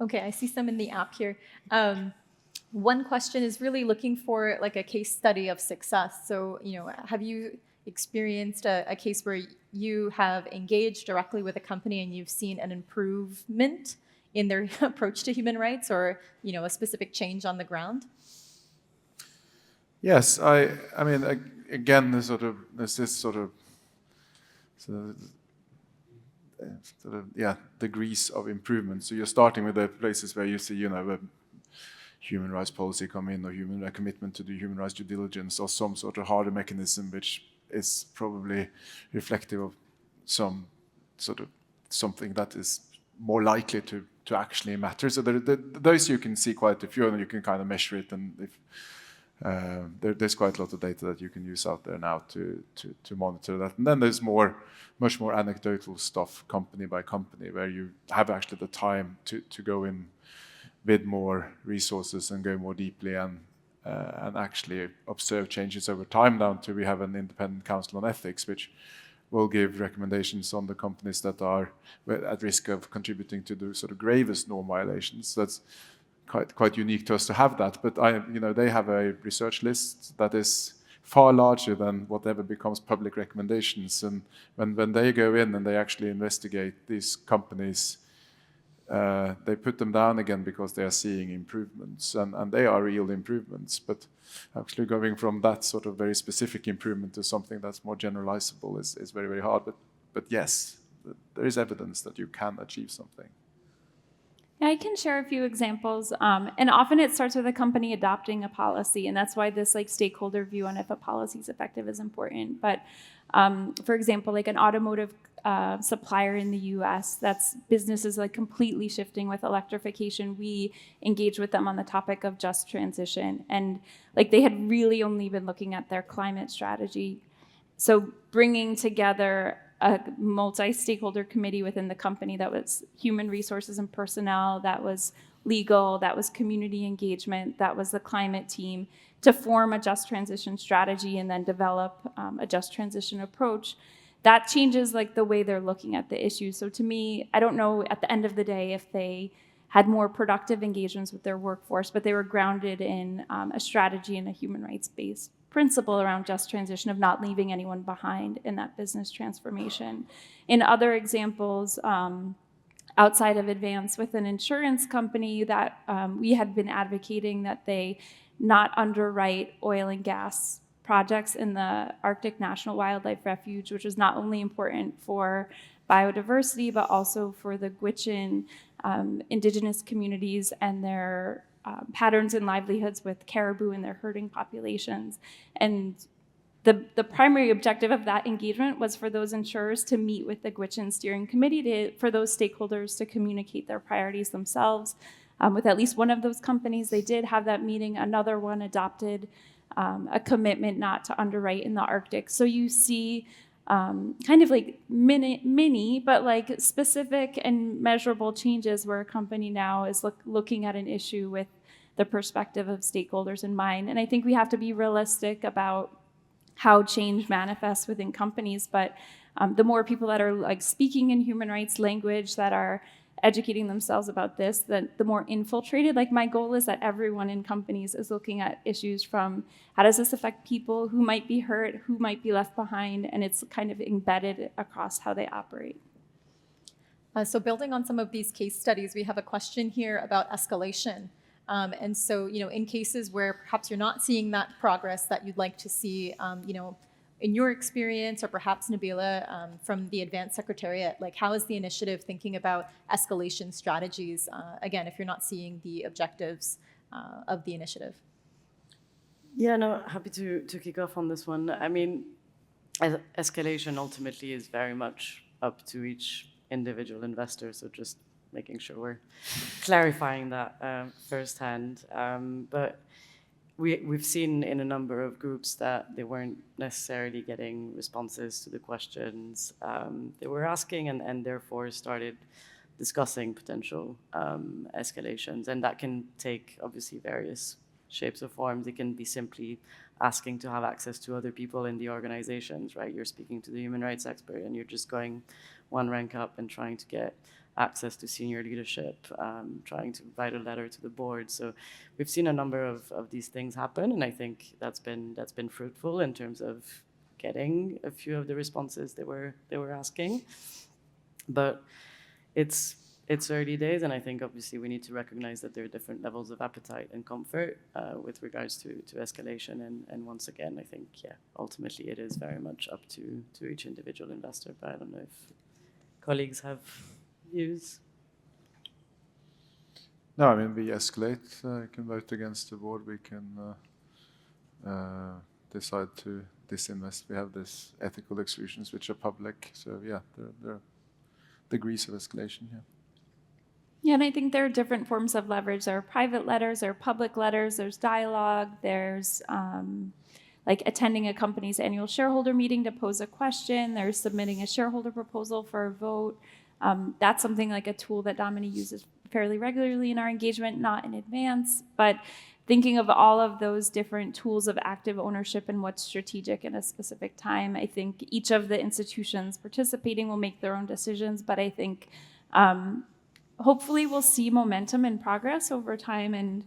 Okay, I see some in the app here. One question is really looking for like a case study of success. So, you know, have you experienced a case where you have engaged directly with a company and you've seen an improvement in their approach to human rights, or, you know, a specific change on the ground? Yes, I mean, again, there's this degrees of improvement. So you're starting with the places where you see, you know, a human rights policy come in, or a commitment to do human rights due diligence, or some sort of harder mechanism which is probably reflective of some sort of something that is more likely to actually matter. So those you can see quite a few, and you can kind of measure it, and if there's quite a lot of data that you can use out there now to monitor that. And then there's much more anecdotal stuff, company by company, where you have actually the time to go in with more resources and go more deeply and actually observe changes over time, down to we have an independent council on ethics, which will give recommendations on the companies that are at risk of contributing to the sort of gravest norm violations. That's quite unique to us to have that. But they have a research list that is far larger than whatever becomes public recommendations. And when they go in and they actually investigate these companies, they put them down again because they are seeing improvements, and they are real improvements. But actually going from that sort of very specific improvement to something that's more generalizable is very, very hard. But yes, there is evidence that you can achieve something. Yeah, I can share a few examples, and often it starts with a company adopting a policy, and that's why this like stakeholder view on if a policy is effective is important. But for example, like an automotive supplier in the U.S., that's businesses like completely shifting with electrification. We engage with them on the topic of just transition, and like they had really only been looking at their climate strategy. So bringing together a multi-stakeholder committee within the company that was human resources and personnel, that was legal, that was community engagement, that was the climate team, to form a just transition strategy and then develop a just transition approach. That changes like the way they're looking at the issue. So to me, I don't know at the end of the day if they had more productive engagements with their workforce, but they were grounded in a strategy and a human rights-based principle around just transition of not leaving anyone behind in that business transformation. In other examples, outside of Advance, with an insurance company that we had been advocating that they not underwrite oil and gas projects in the Arctic National Wildlife Refuge, which is not only important for biodiversity, but also for the Gwich'in indigenous communities and their patterns and livelihoods with caribou and their herding populations. And the primary objective of that engagement was for those insurers to meet with the Gwich'in Steering Committee for those stakeholders to communicate their priorities themselves. With at least one of those companies, they did have that meeting. Another one adopted a commitment not to underwrite in the Arctic. So you see kind of like mini, but like specific and measurable changes where a company now is looking at an issue with the perspective of stakeholders in mind. And I think we have to be realistic about how change manifests within companies, but the more people that are like speaking in human rights language, that are educating themselves about this, then the more infiltrated. Like my goal is that everyone in companies is looking at issues from how does this affect people, who might be hurt, who might be left behind, and it's kind of embedded across how they operate. So building on some of these case studies, we have a question here about escalation. And so, in cases where perhaps you're not seeing that progress that you'd like to see, in your experience, or perhaps Nabylah from the Advanced Secretariat, like how is the initiative thinking about escalation strategies, again, if you're not seeing the objectives of the initiative? Yeah, no, happy to kick off on this one. I mean, escalation ultimately is very much up to each individual investor, so just making sure we're clarifying that firsthand. But we've seen in a number of groups that they weren't necessarily getting responses to the questions they were asking, and therefore started discussing potential escalations. And that can take, obviously, various shapes or forms. It can be simply asking to have access to other people in the organizations, right? You're speaking to the human rights expert, and you're just going one rank up and trying to get access to senior leadership, trying to write a letter to the board. So we've seen a number of these things happen, and I think that's been fruitful in terms of getting a few of the responses they were asking. But it's early days, and I think obviously we need to recognize that there are different levels of appetite and comfort with regards to escalation. And once again, I think, ultimately it is very much up to each individual investor. But I don't know if colleagues have views. No, I mean, we escalate. You can vote against the board. We can decide to disinvest. We have these ethical exclusions which are public. So yeah, there are degrees of escalation here. Yeah, and I think there are different forms of leverage. There are private letters, there are public letters, there's dialogue, there's like attending a company's annual shareholder meeting to pose a question, there's submitting a shareholder proposal for a vote. That's something like a tool that Domini uses fairly regularly in our engagement, not in Advance, but thinking of all of those different tools of active ownership and what's strategic in a specific time. I think each of the institutions participating will make their own decisions, but I think hopefully we'll see momentum and progress over time. And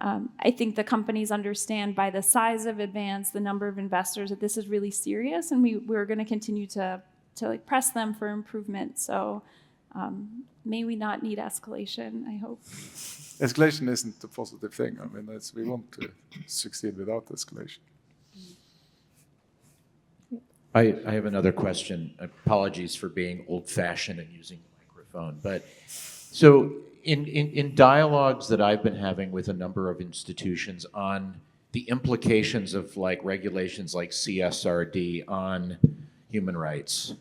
I think the companies understand by the size of Advance, the number of investors, that this is really serious, and we're going to continue to like press them for improvement. So May we not need escalation, I hope. Escalation isn't a positive thing. I mean, we want to succeed without escalation. I have another question. Apologies for being old-fashioned and using the microphone. But so in dialogues that I've been having with a number of institutions on the implications of like regulations like CSRD on human rights,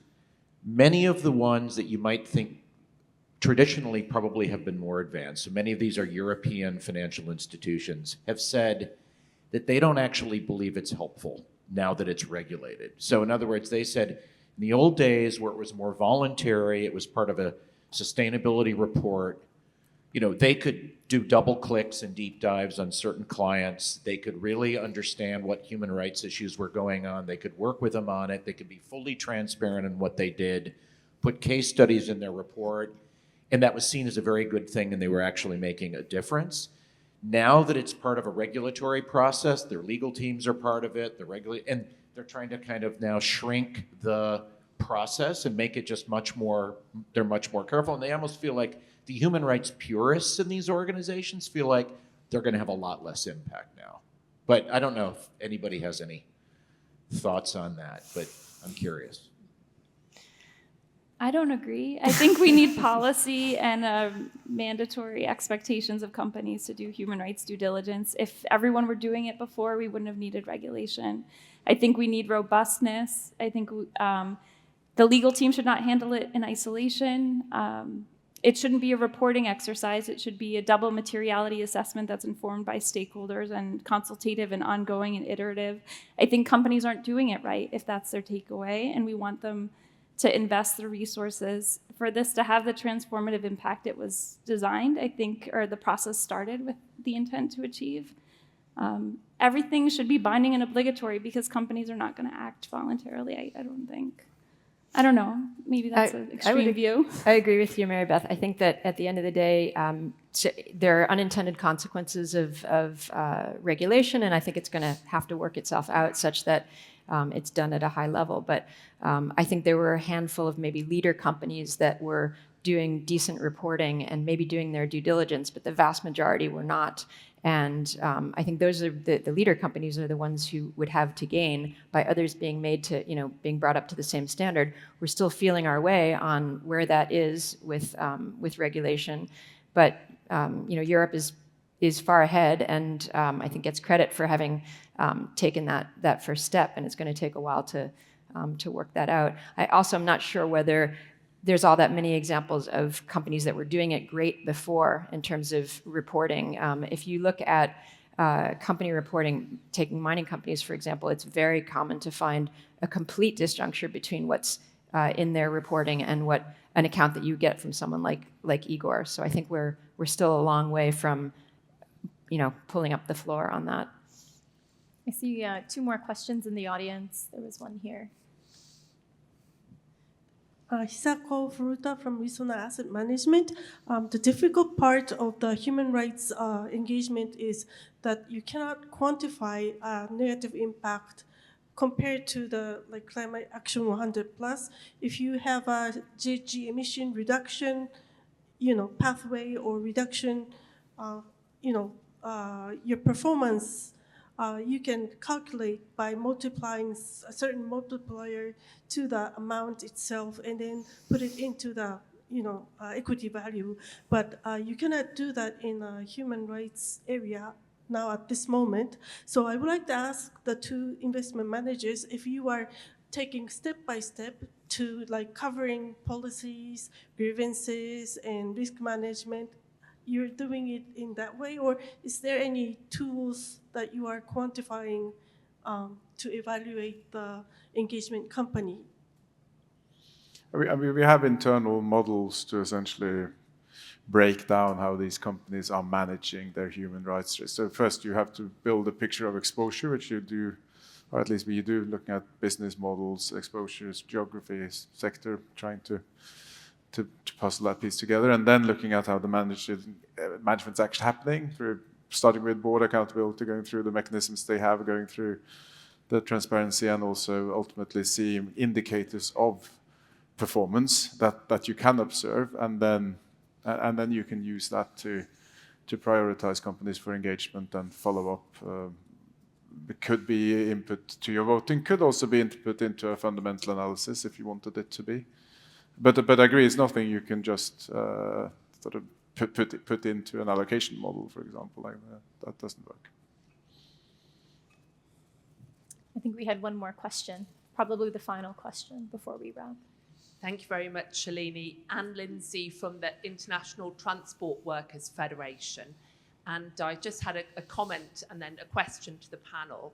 many of the ones that you might think traditionally probably have been more advanced, so many of these are European financial institutions, have said that they don't actually believe it's helpful now that it's regulated. So in other words, they said in the old days where it was more voluntary, it was part of a sustainability report, you know, they could do double clicks and deep dives on certain clients. They could really understand what human rights issues were going on. They could work with them on it. They could be fully transparent in what they did, put case studies in their report, and that was seen as a very good thing, and they were actually making a difference. Now that it's part of a regulatory process, their legal teams are part of it, and they're trying to kind of now shrink the process and make it just they're much more careful, and they almost feel like the human rights purists in these organizations feel like they're going to have a lot less impact now. But I don't know if anybody has any thoughts on that, but I'm curious. I don't agree. I think we need policy and mandatory expectations of companies to do human rights due diligence. If everyone were doing it before, we wouldn't have needed regulation. I think we need robustness. I think the legal team should not handle it in isolation. It shouldn't be a reporting exercise. It should be a double materiality assessment that's informed by stakeholders and consultative and ongoing and iterative. I think companies aren't doing it right if that's their takeaway, and we want them to invest the resources for this to have the transformative impact it was designed, I think, or the process started with the intent to achieve. Everything should be binding and obligatory because companies are not going to act voluntarily, I don't think. I don't know, maybe that's an extreme view. I agree with you, Mary Beth. I think that at the end of the day, there are unintended consequences of regulation, and I think it's going to have to work itself out such that it's done at a high level. But I think there were a handful of maybe leader companies that were doing decent reporting and maybe doing their due diligence, but the vast majority were not. And I think those are the leader companies are the ones who would have to gain by others being made to, being brought up to the same standard. We're still feeling our way on where that is with regulation, but Europe is far ahead, and I think gets credit for having taken that first step, and it's going to take a while to work that out. I also am not sure whether there's all that many examples of companies that were doing it great before in terms of reporting. If you look at company reporting, taking mining companies, for example, it's very common to find a complete disjuncture between what's in their reporting and what an account that you get from someone like Igor. So I think we're still a long way from pulling up the floor on that. I see 2 more questions in the audience. There was one here. Hisako Furuta from Risona Asset Management. The difficult part of the human rights engagement is that you cannot quantify negative impact compared to the Climate Action 100+. If you have a GHG emission reduction, pathway or reduction, your performance. You can calculate by multiplying a certain multiplier to the amount itself and then put it into the equity value. But you cannot do that in a human rights area now at this moment. So I would like to ask the 2 investment managers if you are taking step by step to covering policies, grievances, and risk management. You're doing it in that way, or is there any tools that you are quantifying to evaluate the engagement company? We have internal models to essentially break down how these companies are managing their human rights. So first you have to build a picture of exposure, which you do, or at least we do, looking at business models, exposures, geographies, sector, trying to puzzle that piece together, and then looking at how the management's actually happening, through starting with board accountability, going through the mechanisms they have, going through the transparency, and also ultimately seeing indicators of performance that you can observe, and then you can use that to prioritize companies for engagement and follow up. It could be input to your voting, could also be input into a fundamental analysis if you wanted it to be. But I agree, it's nothing you can just sort of put into an allocation model, for example. Like that doesn't work. I think we had one more question, probably the final question before we wrap. Thank you very much, Shalini. Anne Lindsay from the International Transport Workers Federation. And I just had a comment and then a question to the panel.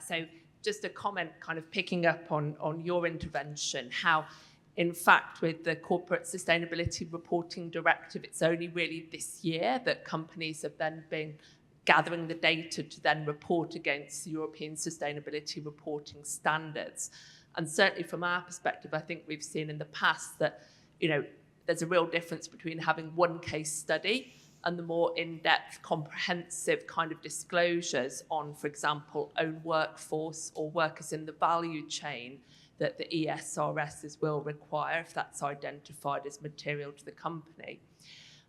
So just a comment kind of picking up on your intervention, how in fact with the Corporate Sustainability Reporting Directive, it's only really this year that companies have then been gathering the data to then report against the European Sustainability Reporting Standards. And certainly from our perspective, I think we've seen in the past that, there's a real difference between having one case study and the more in-depth, comprehensive kind of disclosures on, for example, own workforce or workers in the value chain that the ESRSs will require if that's identified as material to the company.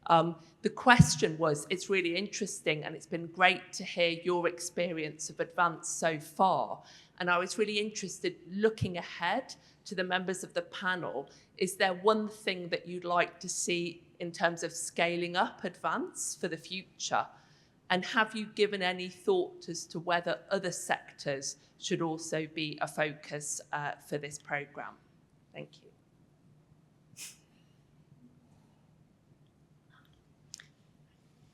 The question was, it's really interesting and it's been great to hear your experience of Advance so far. And I was really interested, looking ahead to the members of the panel, is there one thing that you'd like to see in terms of scaling up Advance for the future? And have you given any thought as to whether other sectors should also be a focus for this programme? Thank you.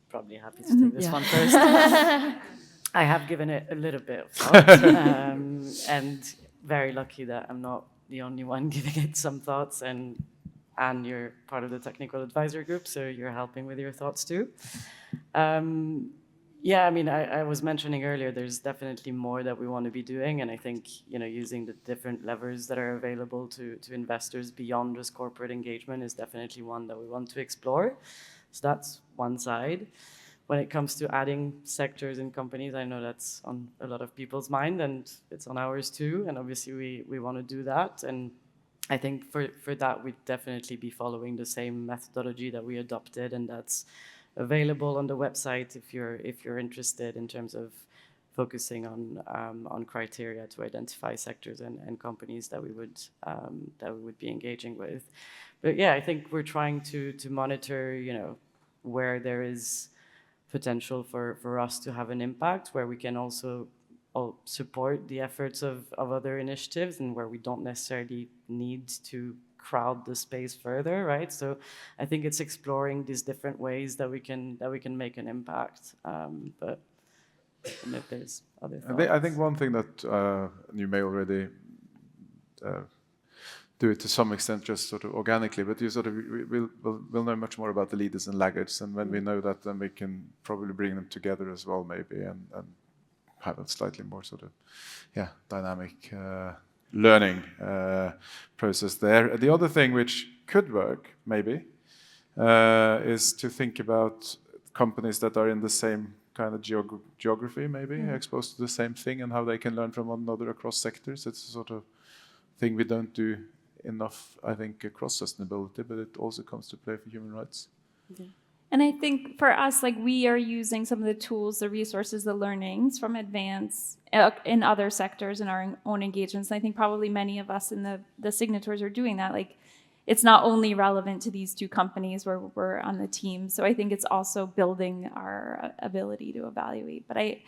Probably happy to take this one first. I have given it a little bit of thought, and very lucky that I'm not the only one giving it some thoughts, and you're part of the technical advisory group, so you're helping with your thoughts too. Yeah, I mean, I was mentioning earlier, there's definitely more that we want to be doing, and I think, using the different levers that are available to investors beyond just corporate engagement is definitely one that we want to explore. So that's one side. When it comes to adding sectors and companies, I know that's on a lot of people's mind, and it's on ours too, and obviously we want to do that. And I think for that, we'd definitely be following the same methodology that we adopted, and that's available on the website if you're interested in terms of focusing on criteria to identify sectors and companies that we would be engaging with. But yeah, I think we're trying to monitor, where there is potential for us to have an impact, where we can also support the efforts of other initiatives, and where we don't necessarily need to crowd the space further, right? So I think it's exploring these different ways that we can make an impact. But if there's other thoughts. I think one thing that you may already do it to some extent, just sort of organically, but we'll know much more about the leaders and laggards, and when we know that, then we can probably bring them together as well, maybe, and have a slightly more sort of, dynamic learning process there. The other thing which could work, maybe, is to think about companies that are in the same kind of geography, maybe, exposed to the same thing, and how they can learn from one another across sectors. It's a sort of thing we don't do enough, I think, across sustainability, but it also comes to play for human rights. Okay. And I think for us, we are using some of the tools, the resources, the learnings from Advance in other sectors in our own engagements. And I think probably many of us in the signatories are doing that. It's not only relevant to these two companies where we're on the team. So I think it's also building our ability to evaluate. But I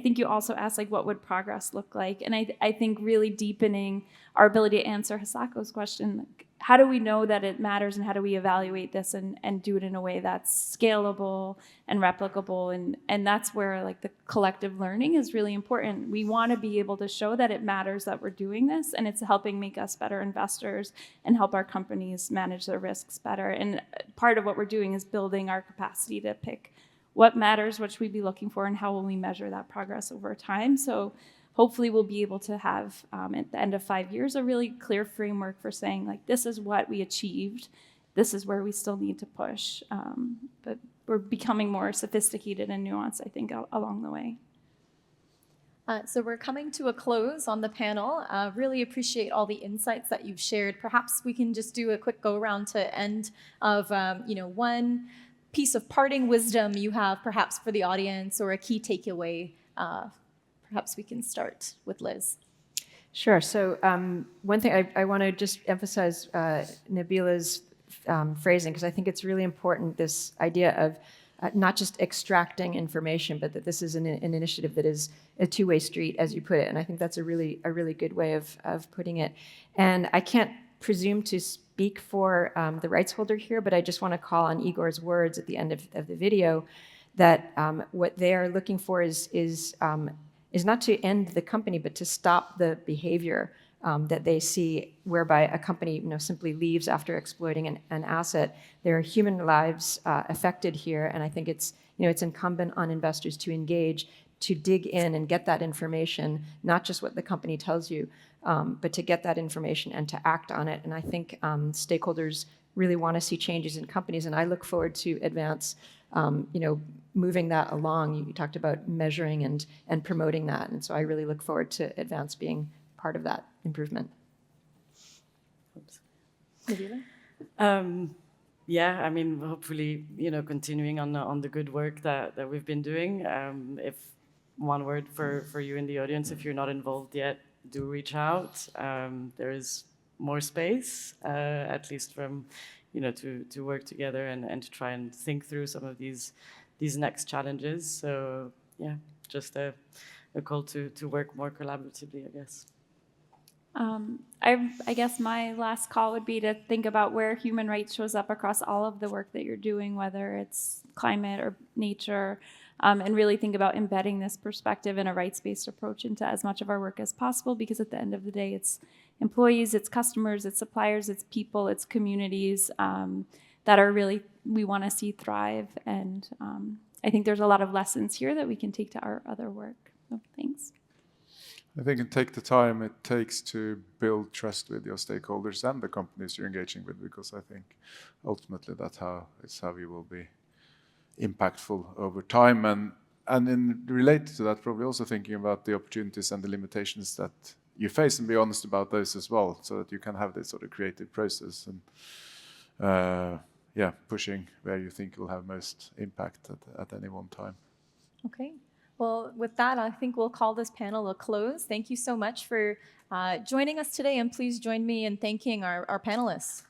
think you also asked, what would progress look like? And I think really deepening our ability to answer Hisako's question, how do we know that it matters, and how do we evaluate this and do it in a way that's scalable and replicable? And that's where the collective learning is really important. We want to be able to show that it matters that we're doing this, and it's helping make us better investors and help our companies manage their risks better. And part of what we're doing is building our capacity to pick what matters, what should we be looking for, and how will we measure that progress over time. So hopefully we'll be able to have, at the end of 5 years, a really clear framework for saying, this is what we achieved, this is where we still need to push. But we're becoming more sophisticated and nuanced, I think, along the way. So we're coming to a close on the panel. Really appreciate all the insights that you've shared. Perhaps we can just do a quick go-around to end of one piece of parting wisdom you have perhaps for the audience or a key takeaway. Perhaps we can start with Liz. Sure. So one thing I want to just emphasize Nabylah's phrasing, because I think it's really important, this idea of not just extracting information, but that this is an initiative that is a two-way street, as you put it. And I think that's a really good way of putting it. And I can't presume to speak for the rights holder here, but I just want to call on Igor's words at the end of the video, that what they are looking for is not to end the company, but to stop the behavior that they see, whereby a company simply leaves after exploiting an asset. There are human lives affected here, and I think it's incumbent on investors to engage, to dig in and get that information, not just what the company tells you, but to get that information and to act on it. And I think stakeholders really want to see changes in companies, and I look forward to advance moving that along. You talked about measuring and promoting that, and so I really look forward to advance being part of that improvement. Yeah, I mean, hopefully, continuing on the good work that we've been doing. If one word for you in the audience, if you're not involved yet, do reach out. There is more space, at least from, to work together and to try and think through some of these next challenges. So yeah, just a call to work more collaboratively, I guess. I guess my last call would be to think about where human rights shows up across all of the work that you're doing, whether it's climate or nature, and really think about embedding this perspective in a rights-based approach into as much of our work as possible, because at the end of the day, it's employees, it's customers, it's suppliers, it's people, it's communities that are really, we want to see thrive. And I think there's a lot of lessons here that we can take to our other work. So thanks. I think, and take the time it takes to build trust with your stakeholders and the companies you're engaging with, because I think ultimately that's how you will be impactful over time. And in related to that, probably also thinking about the opportunities and the limitations that you face, and be honest about those as well, so that you can have this sort of creative process and pushing where you think will have most impact at any one time. Okay. Well, with that, I think we'll call this panel a close. Thank you so much for joining us today, and please join me in thanking our panelists.